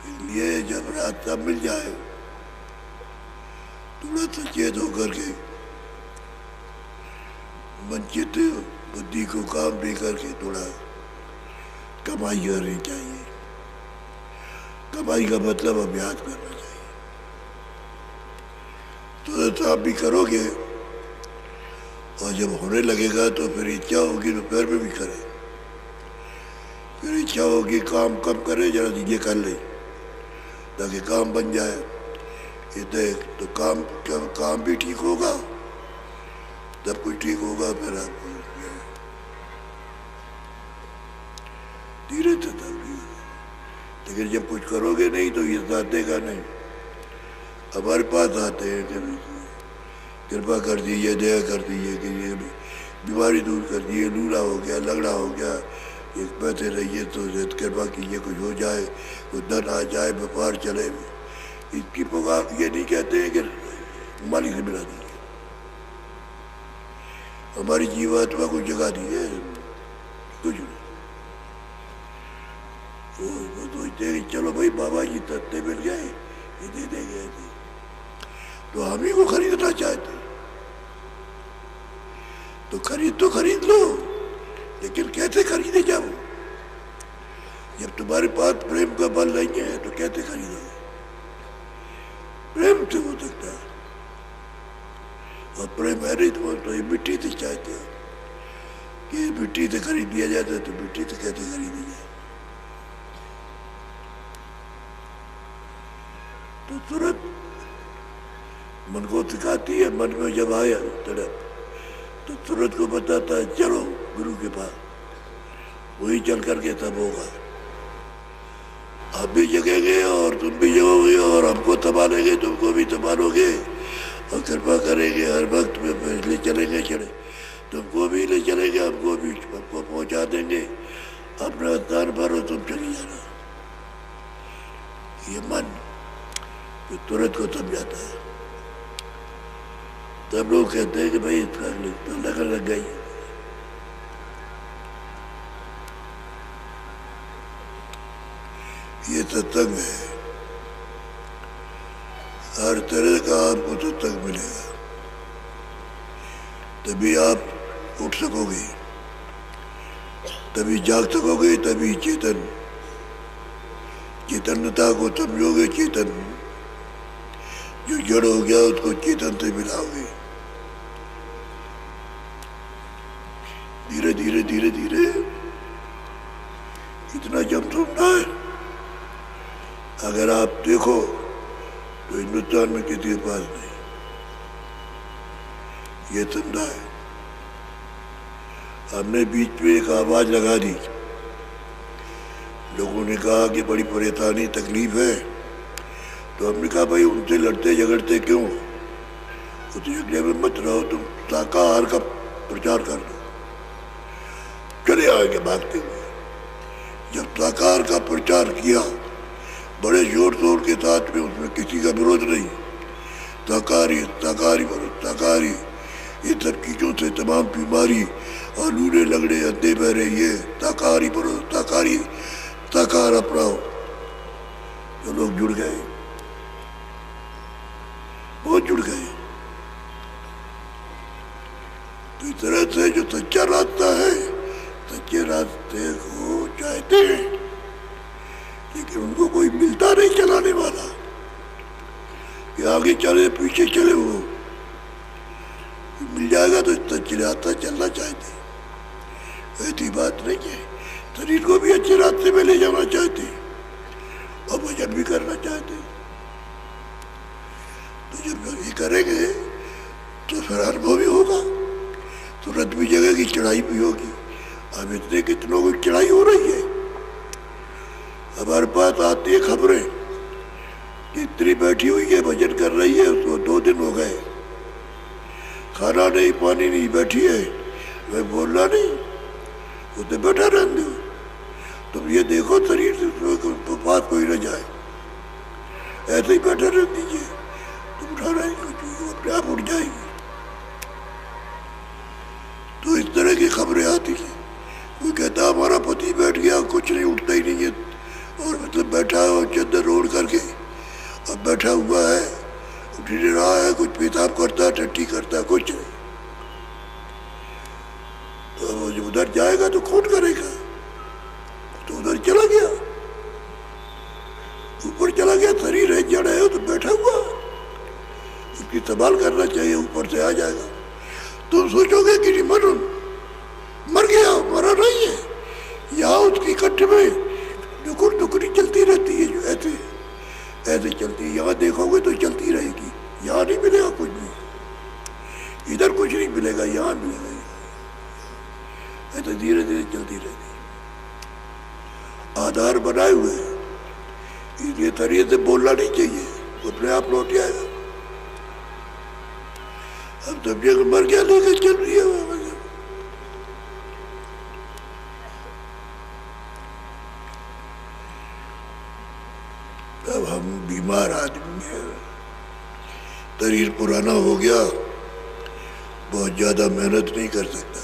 इसलिए जब रास्ता मिल जाए थोड़ा सचेत होकर के वंचित बुद्धि को काम दे करके थोड़ा कमाई करनी चाहिए। कमाई का मतलब अभ्यास करना चाहिए। तो आप भी करोगे और जब होने लगेगा तो फिर इच्छा होगी तो पैर में भी करे, फिर इच्छा होगी काम कम करे, जरा चीजें कर ले ताकि काम बन जाए। ये तो काम भी ठीक होगा, सब कुछ ठीक होगा। फिर आपको धीरे से तब, लेकिन जब कुछ करोगे नहीं तो ये साथ देगा नहीं। हमारे पास आते हैं कभी कृपा कर दीजिए, दया कर दीजिए कि ये बीमारी दूर कर दीजिए, लूला हो गया, लगड़ा हो गया, एक पैसे रहिए तो कृपा कीजिए कुछ हो जाए, कुछ धन आ जाए, व्यापार चले। इसकी पुकार ये नहीं कहते हैं कि मालिक से मिला दीजिए, हमारी जीवात्मा को जगा दीजिए, कुछ नहीं। वो सोचते हैं कि चलो भाई बाबा जी तत्ते मिल गए, ये दे देंगे, तो हम ही को खरीदना चाहते तो खरीद लो, लेकिन कैसे खरीदे जाओ? जब तुम्हारे पास प्रेम का बल नहीं है तो कैसे खरीदोगे? प्रेम से हो सकता है, और प्रेम है नहीं तो ये मिट्टी से चाहते हो कि मिट्टी से खरीद लिया जाता है, तो मिट्टी से कैसे खरीदी जाए? तो तुरंत मन को सिखाती है, मन में जब आया तड़प तो तुरंत को बताता है चलो गुरु के पास, वही चल करके सब होगा। आप भी जगेंगे और तुम भी जगोगे और हमको संभालेंगे, तुमको भी संभालोगे और कृपा करेंगे। हर वक्त में ले चलेंगे, चले तुमको भी ले चलेंगे, हमको भी हमको पहुंचा देंगे अपना स्थान पर, और तुम चले जाना। ये मन तुरंत को समझाता है। तब लोग कहते हैं कि भाई इसका तो नकल लग गई। ये सत्संग है, हर तरह का आपको सत्संग मिलेगा, तभी आप उठ सकोगे, तभी जाग सकोगे, तभी चेतनता को समझोगे। चेतन जो जड़ हो गया उसको चेतन से मिलाओगे। धीरे धीरे धीरे धीरे इतना जम सुनना है। अगर आप देखो तो हिंदुस्तान में किसी के पास नहीं ये समझा है। हमने बीच में एक आवाज लगा दी, लोगों ने कहा कि बड़ी परेशानी तकलीफ है, तो हमने कहा भाई उनसे लड़ते झगड़ते क्यों, उस झगड़े में मत रहो, तुम शाकाहार का प्रचार कर दो। चले आएंगे भागते हुए। जब शाकाहार का प्रचार किया बड़े जोर शोर के साथ में, उसमें किसी का विरोध नहीं, शाकाहारी शाकाहारी बोलो शाकाहारी, ये सब चीजों से तमाम बीमारी और लूले लगड़े अंधे बहरे, ये शाकाहारी बोलो शाकाहारी, शाकाहार अपनाओ। जो लोग जुड़ गए, बहुत जुड़ गए। तो इस तरह से जो सच्चा रास्ता है, सच्चे रास्ते को चाहते हैं, लेकिन उनको कोई मिलता नहीं चलाने वाला, कि आगे चले पीछे चले। वो मिल जाएगा तो सच्चे रास्ता चलना चाहते। ऐसी बात नहीं है, शरीर को भी अच्छे रास्ते में ले जाना चाहते और भजन भी करना चाहते। तो जब ये करेंगे तो फिर अनुभव भी होगा, तुरंत भी जगह की चढ़ाई भी होगी। अब इतने कितनों की चढ़ाई हो रही है। हमारे पास आती है खबरें कि स्त्री बैठी हुई है, भजन कर रही है, उसको 2 दिन हो गए, खाना नहीं पानी नहीं, बैठी है, वह बोलना नहीं, उसे बैठा रहने दो। तुम ये देखो शरीर से बात कोई न जाए, ऐसे ही बैठा रह दीजिए, तुम उठा रहे अपने आप उठ जाएगी। तो इस तरह की खबरें आती हैं। कोई कहता हमारा पति बैठ गया, कुछ नहीं, उठता ही नहीं है, और मतलब बैठा है और चद्दर ओढ़ करके अब बैठा हुआ है, उठ नहीं रहा है, कुछ पेशाब करता है, टट्टी करता है, कुछ नहीं। तो वो जब उधर जाएगा तो कौन करेगा? तो उधर चला गया, ऊपर चला गया, शरीर है, जड़ है, तो बैठा हुआ, उसकी संभाल करना चाहिए, ऊपर से आ जाएगा। तुम सोचोगे कि मर गया, मरा नहीं है, यहाँ उसकी कट्ठ में नुकुर नुकुरी चलती रहती है, जो ऐसे ऐसे चलती है। यहाँ देखोगे तो चलती रहेगी, यहाँ नहीं मिलेगा कुछ भी, इधर कुछ नहीं मिलेगा, यहाँ मिलेगा। ऐसे धीरे धीरे चलती रहती है, आधार बनाए हुए, इसलिए शरीर से बोलना नहीं चाहिए, अपने आप लौट आएगा। अब समझे कि मर गया, लेकर चल रही है। अब हम बीमार आदमी हैं, शरीर पुराना हो गया, बहुत ज्यादा मेहनत नहीं कर सकता,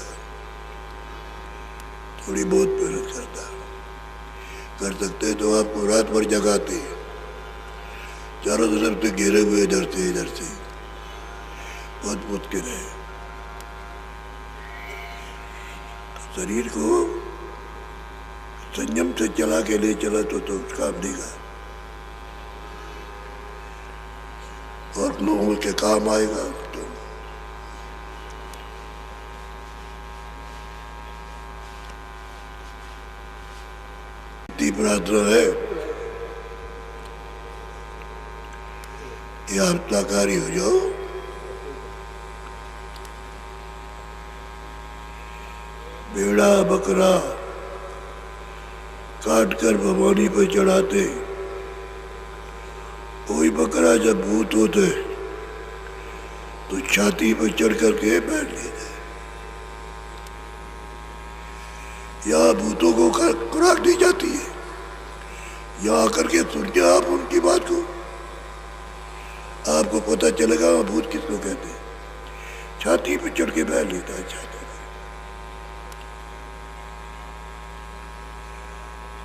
थोड़ी बहुत मेहनत करता कर सकते तो आपको रात भर जगाते, चारों तरफ से घेरे हुए, इधर से, बहुत मुश्किल है। शरीर को संयम से चला के ले चला तो काम देगा और लोगों के काम आएगा। तो इतनी प्रार्थना है कि आप शाकाहारी हो जाओ, भेड़ा बकरा काट कर भवानी पर चढ़ाते, कोई बकरा जब भूत होते तो छाती पर चढ़ करके बैठ लेते। यहाँ भूतों को खुराक दी जाती है, यहाँ आकर के सुन के आप उनकी बात को, आपको पता चलेगा भूत किसको कहते हैं। छाती पे चढ़ के बैठ लेता है छाती पे।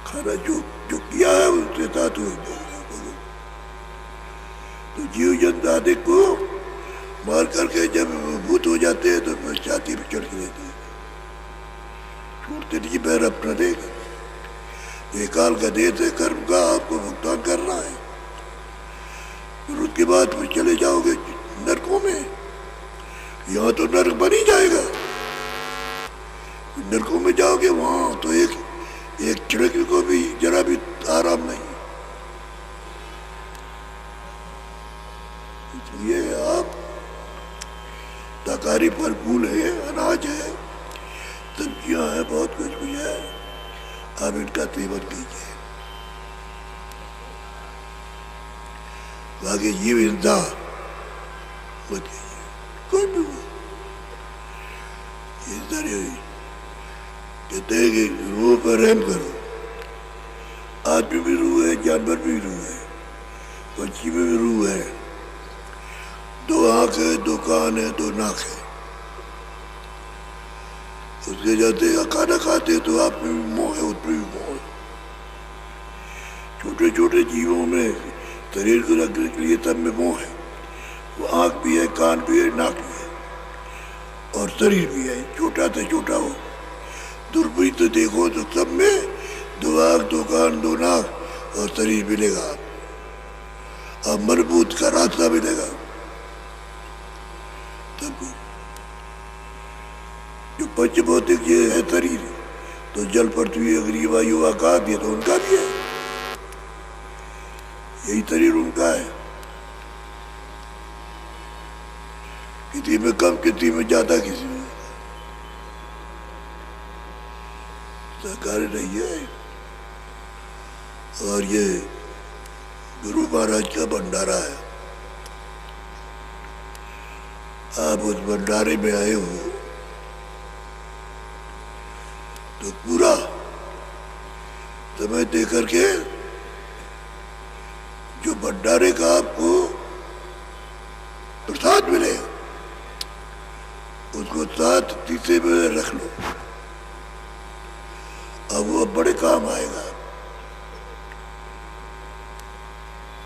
खाना जो जो किया है उसके साथ हुई तो जीव जंतु को मार करके जब भूत हो जाते हैं तो फिर छाती पे चढ़ के रहते हैं, छोड़ते नहीं पैर अपना देगा। ये काल का देश है, कर्म का आपको भुगतान करना है। फिर उसके बाद फिर चले जाओगे नरकों में। यहाँ तो नरक बन ही जाएगा, नरकों में जाओगे वहां तो एक चिड़क को भी जरा भी आराम नहीं। इसलिए आप शाकाहारी फल फूल है, अनाज है, सब्जियां है, बहुत कुछ भी है, आप इनका सेवन कीजिए। बाकी जीव हिंसा मत कीजिए, कोई भी हो हिंसा नहीं हुई। कहते हैं कि रूह पर रहम करो। आदमी भी रूह है, जानवर भी रूह है, पंछी में भी रूह है। दो आंख है, दो कान है, दो नाक है। उसके जाते खाना खाते तो आप में भी मोह है, उसमें भी मोह है। छोटे छोटे जीवों में शरीर को रखने के लिए सब में मोह है। वो आंख भी है, कान भी है, नाक भी है और शरीर भी है, छोटा से छोटा हो। दूरबीन से देखो तो सब में दो आंख, दो कान, दो नाक और शरीर मिलेगा। अब मजबूत का रास्ता मिलेगा सबको। जो पंच भौतिक ये है शरीर, तो जल, पृथ्वी, अग्नि, वायु, आकाश ये तो उनका भी है, यही शरीर उनका है। किसी में कम, किसी में ज्यादा, किसी में सहकारी नहीं है। और ये गुरु महाराज का भंडारा है। आप उस भंडारे में आए हो तो पूरा समय दे करके जो भंडारे का आपको प्रसाद मिले उसको साथ शीशे में रख लो। अब वो बड़े काम आएगा।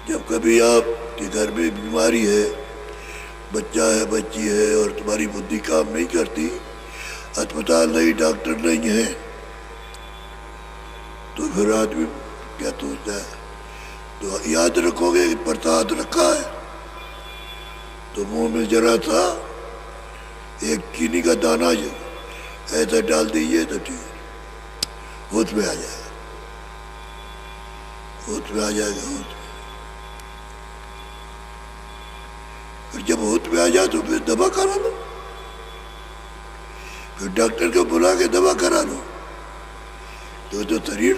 जब कभी आपके घर में बीमारी है, बच्चा है, बच्ची है और तुम्हारी बुद्धि काम नहीं करती, अस्पताल नहीं, डॉक्टर नहीं है, तो फिर आदमी क्या सोचता है? तो याद रखोगे कि प्रसाद रखा है तो मुंह में जरा सा एक चीनी का दाना ऐसा डाल दीजिए तो ठीक, होश में आ जाएगा, होश में आ जाएगा, होश में। फिर जब होश में आ जाए तो फिर दवा करा लो, फिर डॉक्टर को बुला के दवा करा लो। तो जो शरीर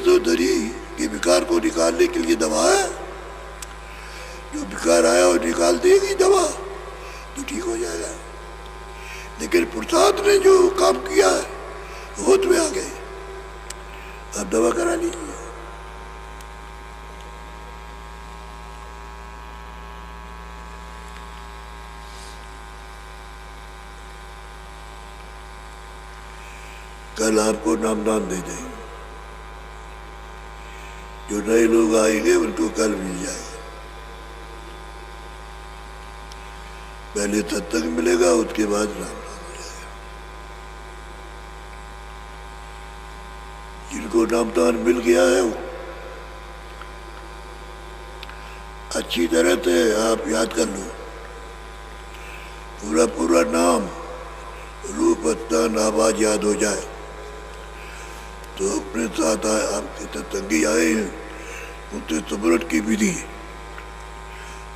के विकार को निकालने के लिए दवा है, जो विकार आया और निकाल देगी दवा तो ठीक हो जाएगा। लेकिन प्रसाद ने जो काम किया है होश में आ गए, अब दवा करा लीजिए। कल आपको नामदान दे देंगे। जो नए लोग आएंगे उनको कल मिल जाएगा। पहले सत्संग मिलेगा, उसके बाद नामदान हो जाएगा। जिनको नामदान मिल गया है वो अच्छी तरह से आप याद कर लो। पूरा पूरा नाम, रूप, स्थान, आवाज याद हो जाए तो अपने साथ आपके सत्संगी आए हैं उनसे सुमरन की विधि,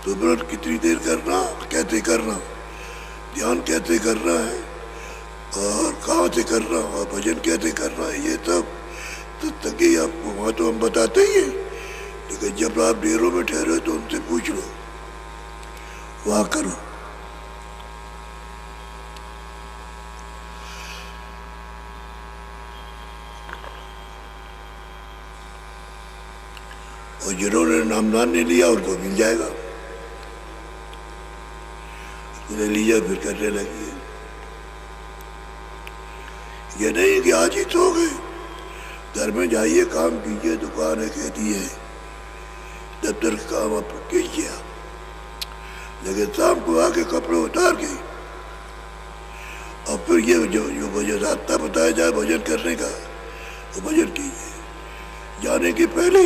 सुमरन कितनी देर करना, कैसे करना, ध्यान कैसे करना है और कहाँ से करना और भजन कैसे करना है, ये सब सत्संगी आपको वहाँ तो हम बताते ही हैं। लेकिन जब आप डेरों में ठहरे तो उनसे पूछ लो, वहाँ करो। और जिन्होंने नामदान नहीं लिया उनको मिल जाएगा। रैलियां फिर करने लगी। ये नहीं कि आज ही सो गए, घर में जाइए, काम कीजिए, दुकान है, खेती है, दफ्तर का काम आप कीजिए, लेकिन शाम को आके कपड़े उतार के और फिर ये जो भजन रास्ता बताया जाए भजन करने का, वो भजन कीजिए। जाने के पहले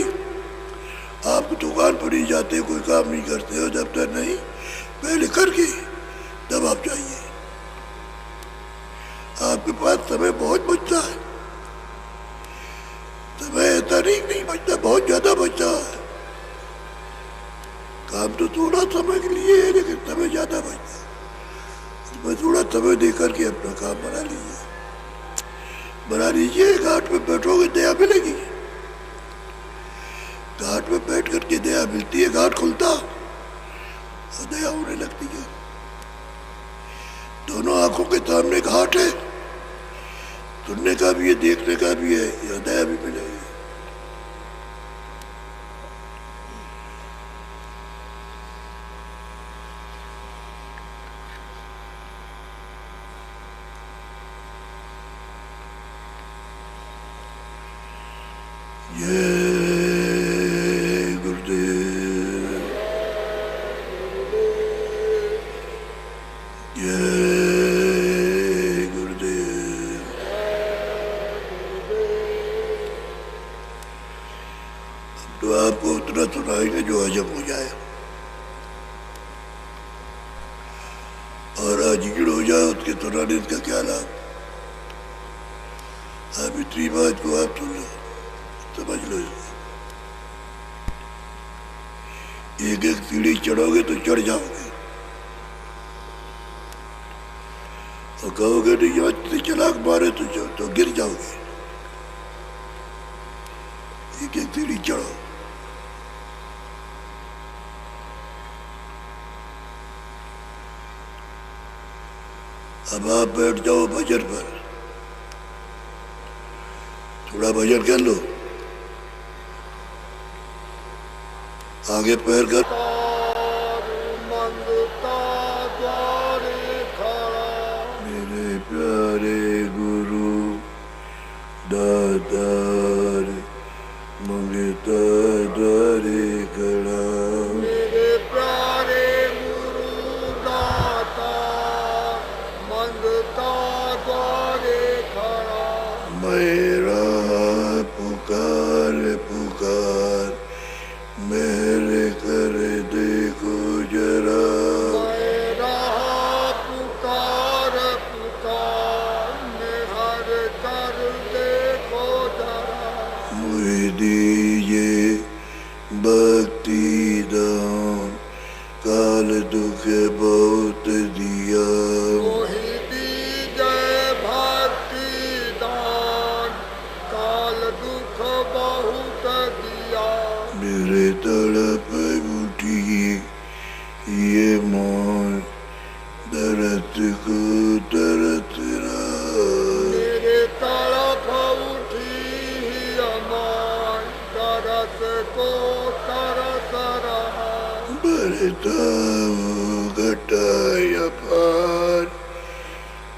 आप दुकान पर ही जाते, कोई काम नहीं करते हो, दफ्तर नहीं, पहले करके तब आप जाइए। आपके पास समय बहुत बचता है, समय ऐसा नहीं बचता, बहुत ज्यादा बचता है। काम तो थोड़ा समय के लिए है, लेकिन समय ज्यादा बचता है। उसमें थोड़ा समय देकर के अपना काम बना लीजिए। घाट पे बैठोगे दया मिलेगी, घाट पे बैठ करके दया मिलती है, घाट खुलता और दया होने लगती है। दोनों आंखों के सामने घाट है, सुनने का भी है, देखने का भी है, या दया भी मिलेगी। जय गुरुदेव, जय गुरुदेव। तो आपको उतना सुनाएंगे जो हजम हो जाए और अजीर्ण हो जाए, उसके सुनाने का क्या लाभ। आप इतनी बात को आप सुन लो, समझ लो। एक एक सीढ़ी चढ़ोगे तो चढ़ जाओगे, और कहोगे नहीं यहाँ से चलाक मारे तो गिर जाओगे। एक एक सीढ़ी चढ़ो। अब आप बैठ जाओ भजन पर, थोड़ा भजन कर लो, आगे पैर कर। मेरे प्यारे गुरु दातार मंगता द्वारे खड़ा, मेरे प्यारे गुरु दाता मंगता द्वारे खड़ा। मेरा पुकार पुकार मेरे कर देखो जरा, मेरा पुकार पुकार मेहर कर देखो जरा। मुझे दीजिए भक्ति दान, काल दुख बहुत दिया। मोहि दीजय भक्ति दान, काल दुख बहुत दिया। मेरे तड़प उठी ये मन, दरद को तरस रहा। मेरे तड़प उठी अमान, तरस को तरस रहा। बरताओ घटाया पार,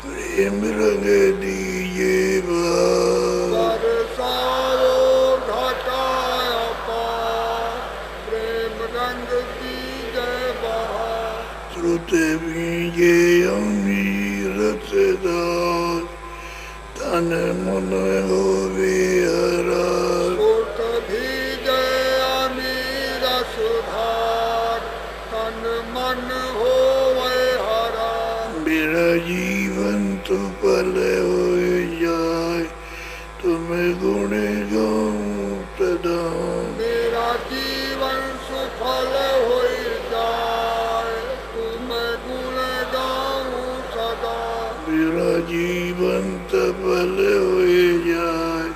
प्रेम रंग दीजे बार। बरसाओ घटाया पार, प्रेम रंग दीजय बहार। श्रुत बीजे अमीर रसदार, तन मन होवे हरा। सुत भीजय अमीर सुधार, तन मन होवे हरा। मेरा जीवन तो पल हो जाए, तुम्हें गुण गाऊं सदा। मेरा जीवन सुफल हो जाए, तुम्हें गुण गाऊं सदा। मेरा जीवन सफल हो जाए,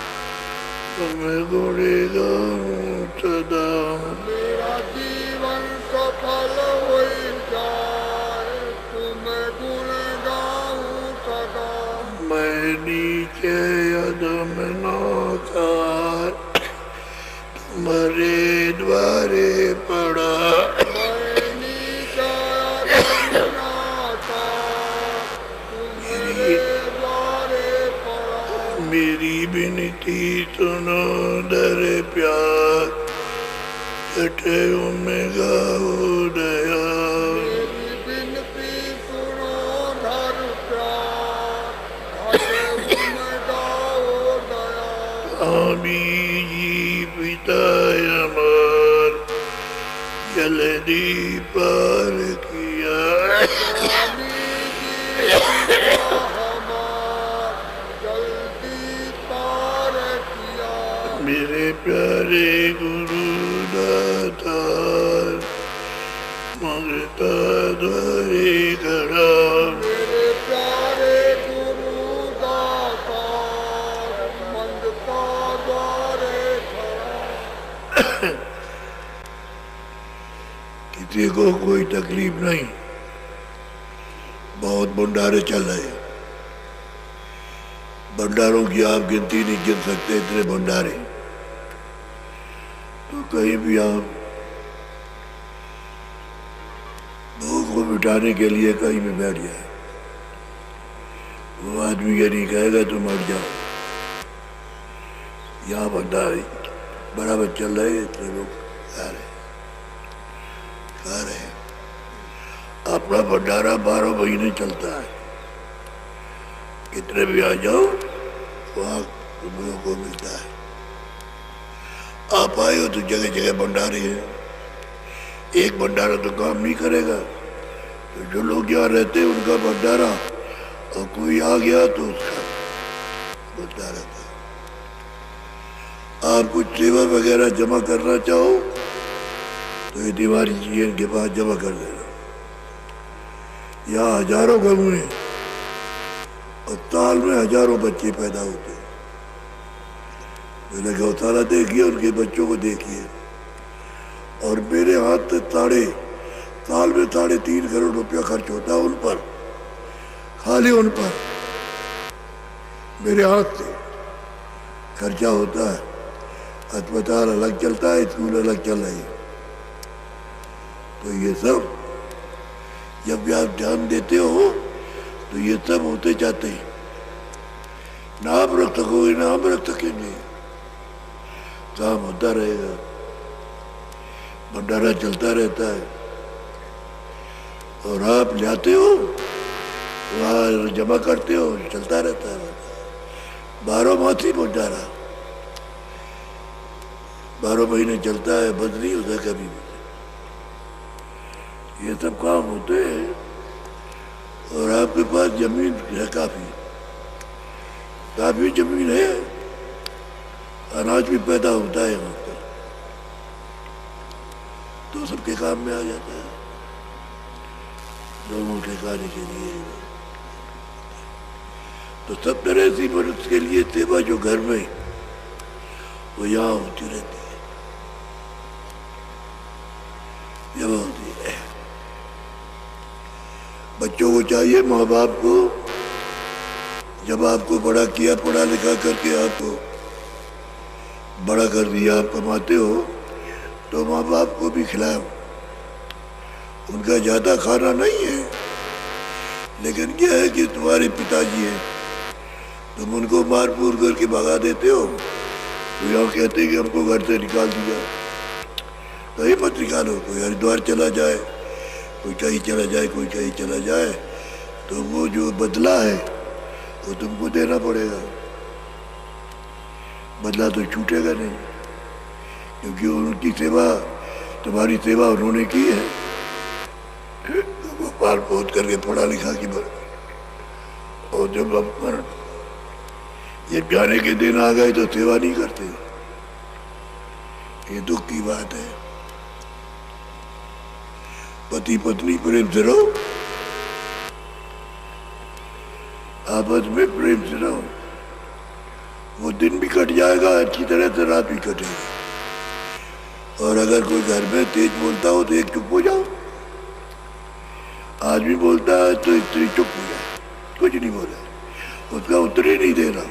तुम्हें गुण गाऊं सदा। मेरा जीवन सफल हो जाए, तुम्हें गुण गाऊं सदा। मैं नीचे अदम नाकार, तुम्हारे द्वारे पड़ा। मैं नीचा रंगनाथ मेरी विनती सुनो दरे प्यार, छठे में गाओ दया। मेरी विनती सुनो धर प्यार, छठे में गाओ दया। आमी जी पिता अमर, जल्दी पार किया। स्वामी जी पिता हमार, जल्दी पार किया। मेरे प्यारे गुरु दातार, मंगता द्वारे खड़ा। मेरे प्यारे गुरु दातार, मंगता द्वारे खड़ा। किसी को कोई तकलीफ नहीं, बहुत भंडारे चल रहे हैं। भंडारों की आप गिनती नहीं गिन सकते, इतने भंडारे। तो कहीं भी आप भूख को मिटाने के लिए कहीं भी बैठ जाए, वो आदमी ये नहीं कहेगा तुम हट जाओ। यहाँ भंडारे बराबर चल रहे हैं, इतने लोग खा रहे हैं। अपना भंडारा 12 महीने चलता है, कितने भी आ जाओ वहाँ तुम लोगों को मिलता है। आप आए हो तो जगह जगह भंडारे हैं। एक भंडारा तो काम नहीं करेगा, तो जो लोग यहाँ रहते हैं उनका भंडारा, और कोई आ गया तो उसका भंडारा था। आप कुछ सेवा वगैरह जमा करना चाहो तो ये तिवारी जी इनके पास जमा कर देना। यहाँ हजारों गाँव हैं और साल में हजारों बच्चे पैदा होते हैं। मैंने गौशाला देखी है, उनके बच्चों को देखिए। और मेरे हाथ से साल में 3.5 करोड़ रुपया खर्च होता है उन पर, खाली उन पर मेरे हाथ से खर्चा होता है। अस्पताल अलग चलता है, स्कूल अलग चल रही है। तो ये सब जब भी आप ध्यान देते हो तो ये सब होते जाते हैं। ना आप रख सकोगे ना हम रख सकेंगे, काम होता रहेगा, भंडारा चलता रहता है। और आप लाते हो वहाँ जमा करते हो, चलता रहता है। 12 मासी भंडारा 12 महीने चलता है, बंद नहीं होता कभी भी। ये सब काम होते हैं। और आपके पास जमीन है, काफी जमीन है, अनाज भी पैदा होता है वहाँ पर, तो सबके काम में आ जाता है, लोगों के खाने के लिए। तो सब तरह से मनुष्य के लिए सेवा जो घर में वो यहाँ होती रहती है, जब होती है। बच्चों को चाहिए माँ बाप को, जब आपको बड़ा किया, पढ़ा लिखा करके आपको बड़ा कर दिया, आप कमाते हो, तो माँ बाप को भी खिलाओ। उनका ज़्यादा खाना नहीं है, लेकिन क्या है कि तुम्हारे पिताजी हैं, तुम उनको मारपूर करके भगा देते हो, तो यहाँ कहते हैं कि हमको घर से निकाल दिया। कहीं मत निकालो, कोई हरिद्वार चला जाए, कोई कहीं चला जाए, कोई कहीं चला जाए, तो वो जो बदला है वो तुमको देना पड़ेगा। बदला तो छूटेगा नहीं, क्योंकि उनकी सेवा, तुम्हारी सेवा उन्होंने की है। तो पाल पोत करके पढ़ा लिखा की बर, और जब अब पर ये जाने के दिन आ गए तो सेवा नहीं करते। ये दुख की बात है। पति पत्नी प्रेम से रहो, आपस में प्रेम से रहो, वो दिन भी कट जाएगा अच्छी तरह से, रात भी कटेगी। और अगर कोई घर में तेज बोलता हो तो एक चुप हो जाओ। आदमी बोलता है तो स्त्री चुप हो जाए, कुछ नहीं बोला, उसका उत्तर ही नहीं देना,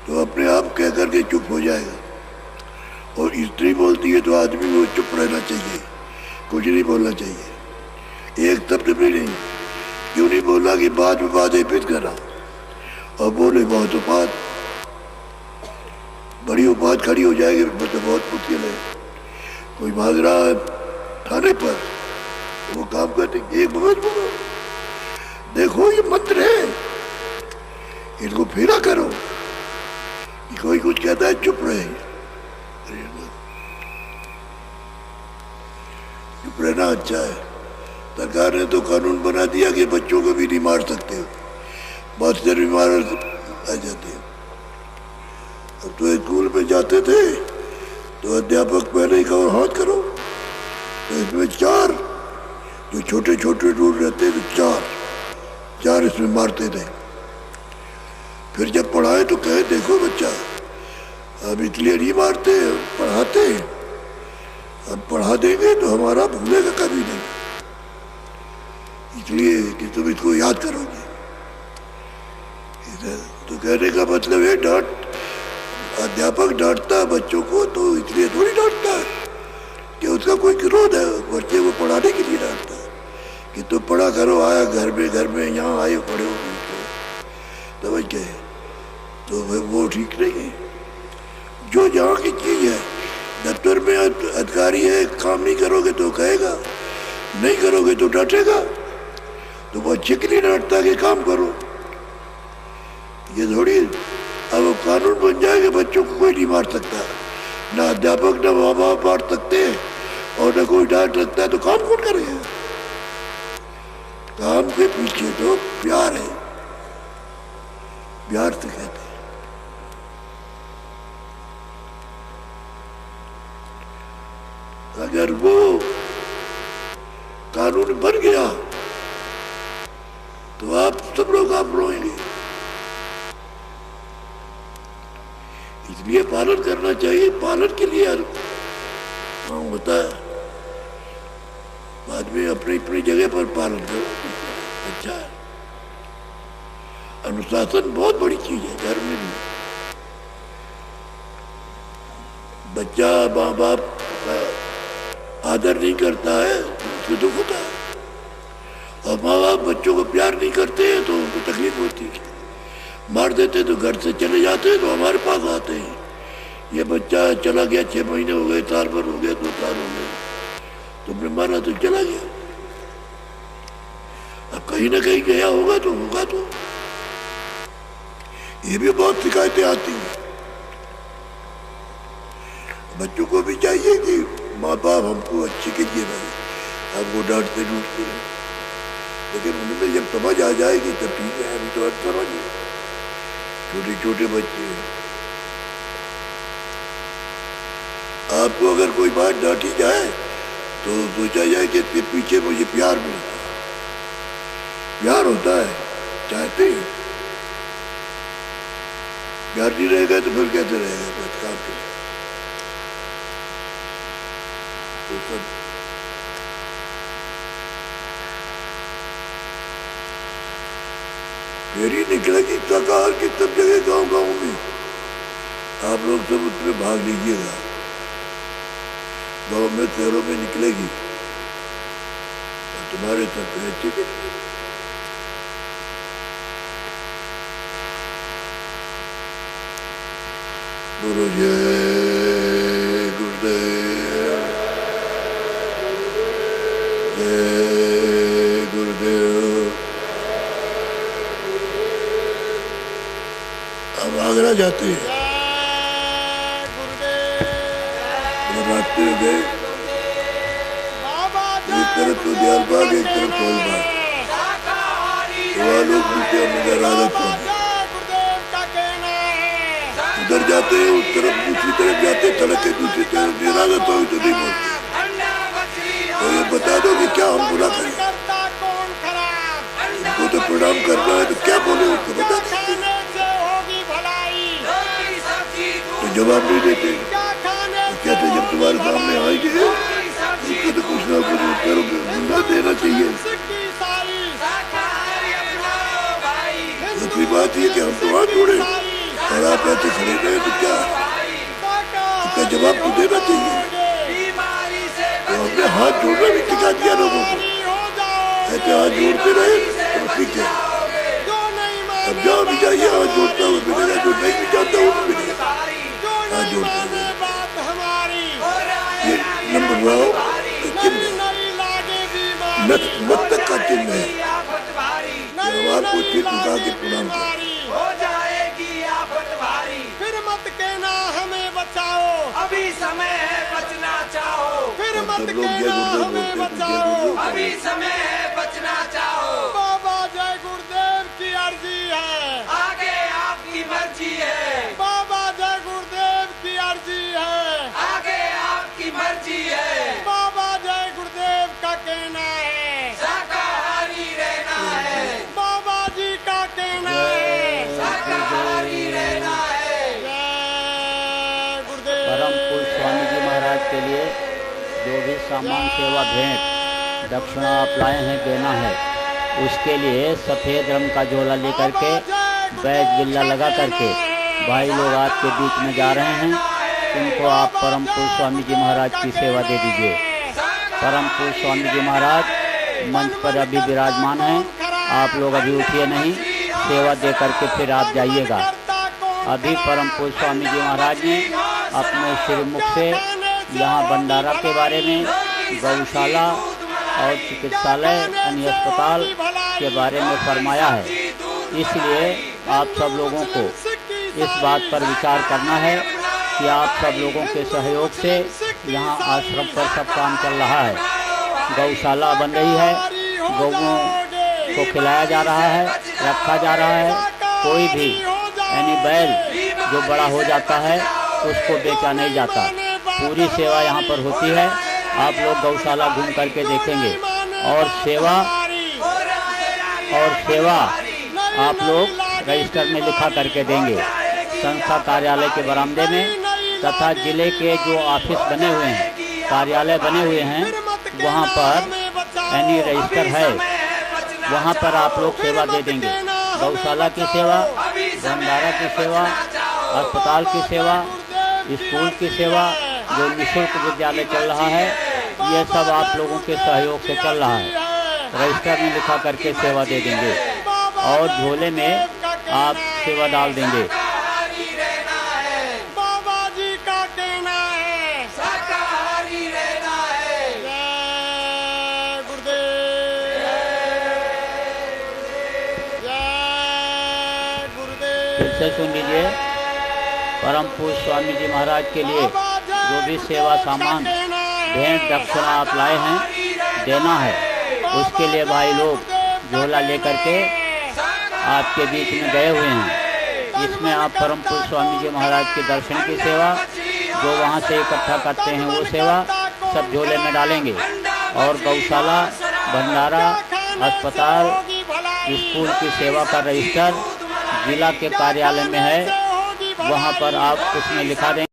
तो अपने आप कह करके चुप हो जाएगा। और स्त्री बोलती है तो आदमी को चुप रहना चाहिए, कुछ नहीं बोलना चाहिए, एक शब्द भी नहीं। क्यों नहीं बोला कि बाद में बात एपित करा, और बोले बहुत बात, बात खड़ी हो जाएगी, फिर तो बहुत मुश्किल है। कोई भाग रहा है थाने पर, वो काम करते एक बात बोलो, देखो ये मंत्र है, इनको फेरा करो। कोई कुछ कहता है चुप रहे, चुप रहना अच्छा है। सरकार ने तो कानून बना दिया कि बच्चों को भी नहीं मार सकते, बहुत से बीमार आ जाते हैं। अब तो स्कूल में जाते थे तो अध्यापक पहले ही कहो हाथ करो, तो इसमें 4 जो छोटे छोटे रूल रहते तो 4 इसमें मारते थे। फिर जब पढ़ाए तो कहे देखो बच्चा, अब इसलिए नहीं मारते, पढ़ाते हैं, अब पढ़ा देंगे तो हमारा भूलेगा कभी नहीं, इसलिए कि तुम इसको याद करोगे। तो कहने का मतलब है डांट, अध्यापक डांटता है बच्चों को तो इसलिए थोड़ी डांटता है कि उसका कोई विरोध है, बच्चे को पढ़ाने के लिए डांटता है कि तुम पढ़ा करो, आया घर में यहाँ आए पढ़े हो, समझ गए? तो वो ठीक नहीं है। जो जहाँ की चीज है, दफ्तर में अधिकारी है, काम नहीं करोगे तो कहेगा, नहीं करोगे तो डांटेगा। तो वो अच्छे के लिए डांटता कि काम करो, ये थोड़ी अब कानून बन जाएगा बच्चों को कोई नहीं मार सकता, ना अध्यापक ना माँ बाप मार सकते और ना कोई डांट सकता है, तो काम कौन करेगा? काम के पीछे तो प्यार है, प्यार से कहते हैं। अगर वो कानून बन गया तो आप सब लोग आप रोएंगे, इसलिए पालन करना चाहिए। पालन के लिए काम होता है, बाद में अपनी अपनी जगह पर पालन करो, अच्छा है। अनुशासन बहुत बड़ी चीज है घर में भी। बच्चा माँ बाप का आदर नहीं करता है तो दुख होता है, और माँ बाप बच्चों को प्यार नहीं करते हैं तो उनको तकलीफ होती है। मार देते तो घर से चले जाते हैं तो हमारे पास आते हैं, ये बच्चा चला गया, 6 महीने हो गए, साल भर हो गए, 2 साल हो गए, तुमने मारा तो चला गया। अब कहीं ना कहीं गया होगा तो होगा, तो ये भी बहुत शिकायतें आती हैं। बच्चों को भी चाहिए कि माँ बाप हमको अच्छे के लिए भाई, हमको डांटते डूटते हैं, लेकिन उनमें जब समझ आ जाएगी तब ठीक है। अभी तो समझ है, छोटे छोटे बच्चे हैं। आपको अगर कोई बात डांटी जाए तो सोचा जाए कि इसके पीछे मुझे प्यार मिलता है, प्यार होता है, चाहते हैं। प्यार नहीं रहेगा तो फिर कैसे रहेगा? बस काम के तो सब फेरी निकलेगी सरकार की सब जगह, गांव गांव में। आप लोग सब उसमें भाग लीजिएगा, गांव में शहरों में निकलेगी और तुम्हारे सब पे अच्छे निकलेगी। बोलो जय गुरुदेव, जय गुरुदेव। अब आगरा जाते हैं, रास्ते में गए, एक तरफ तो दयालबाग, एक तरफ कोलबाग, वहाँ लोग मिलते हैं, राधा पहुंचे। उधर जाते हैं, उस तरफ दूसरी तरफ जाते, सड़क के दूसरी तरफ निरागत हो तो नहीं पहुंचते। तो ये बता दो कि क्या हम बुरा करें, इनको तो प्रणाम करना है, तो क्या बोले उसको बता दो। तो जवाब नहीं देते, तो कहते जब तुम्हारे सामने आएंगे उसको तो कुछ ना कुछ उत्तर ना देना चाहिए। दूसरी बात ये कि हम तो हाथ जोड़े और आप ऐसे खड़े रहे तो क्या, उसका जवाब तो देना चाहिए। तो हमने हाथ जोड़ना भी सिखा दिया लोगों को, ऐसे हाथ जोड़ते रहे तो ठीक है। अब जहाँ भी जाइए हाथ जोड़ता हुआ मिलेगा, जो नहीं भी जानता वो भी मिलेगा, हाथ जोड़ते दबाओ तो चिन्ह है, नई लागे बीमारी, मस्तक का चिन्ह है। आफत भारी, जवाब को सिर झुका के प्रणाम करो। बीमारी, हो जाएगी आफत भारी। फिर मत कहना हमें बचाओ, अभी समय है बचना चाहो, फिर और मत सब लोग जय कहना गुरुदेव हमें बोलते हैं, जय बचाओ। गुरुदेव। अभी समय है बचना चाहो। बाबा जय गुरुदेव की अर्जी है, आगे आपकी मर्जी है, बाबा जय गुरुदेव की अर्जी है, आगे आपकी मर्जी है। बाबा जय गुरुदेव का कहना है, शाकाहारी रहना है, बाबा जी का कहना है। शाकाहारी रहना है। जय गुरुदेव। परम पूज्य स्वामी जी महाराज के लिए जो भी सामान सेवा भेंट दक्षिणा आप लाए हैं देना है, उसके लिए सफ़ेद रंग का झोला लेकर के बैज बिल्ला लगा करके भाई लोग आपके बीच में जा रहे हैं। उनको आप परम पूज्य स्वामी जी महाराज की सेवा दे दीजिए। परम पूज्य स्वामी जी महाराज मंच पर अभी विराजमान हैं। आप लोग अभी उठिए नहीं, सेवा दे करके फिर आप जाइएगा। अभी परम पूज्य स्वामी जी महाराज ने अपने श्रीमुख से यहाँ भंडारा के बारे में, गौशाला और चिकित्सालय यानी अस्पताल के बारे में फरमाया है। इसलिए आप सब लोगों को इस बात पर विचार करना है कि आप सब लोगों के सहयोग से यहाँ आश्रम पर सब काम चल रहा है। गौशाला बन रही है, गौओं को खिलाया जा रहा है, रखा जा रहा है। कोई भी यानी बैल जो बड़ा हो जाता है उसको बेचा नहीं जाता। पूरी सेवा यहाँ पर होती है। आप लोग गौशाला घूम करके देखेंगे और सेवा आप लोग रजिस्टर में लिखा करके देंगे। संस्था कार्यालय के बरामदे में तथा जिले के जो ऑफिस बने हुए हैं, कार्यालय बने हुए हैं, वहाँ पर यानी रजिस्टर है, वहाँ पर आप लोग सेवा दे देंगे। गौशाला की सेवा, भंडारा की सेवा, अस्पताल की सेवा, स्कूल की सेवा, जो निःशुल्क विद्यालय चल रहा है, ये सब आप लोगों के सहयोग से चल रहा है। रजिस्टर में लिखा करके सेवा दे देंगे और झोले में आप सेवा डाल देंगे। शाकाहारी रहना है, बाबा जी का कहना है। शाकाहारी रहना है। जय गुरुदेव, जय गुरुदेव। फिर से सुन लीजिए। परम पूज्य स्वामी जी महाराज के लिए जो भी सेवा सामान भेंट दक्षिणा आप लाए हैं देना है, उसके लिए भाई लोग झोला लेकर के आपके बीच में गए हुए हैं। इसमें आप परम पूज्य स्वामी जी महाराज के दर्शन की सेवा, जो वहाँ से इकट्ठा करते हैं वो सेवा सब झोले में डालेंगे। और गौशाला, भंडारा, अस्पताल, स्कूल की सेवा का रजिस्टर जिला के कार्यालय में है, वहाँ पर आप उसमें लिखा देंगे।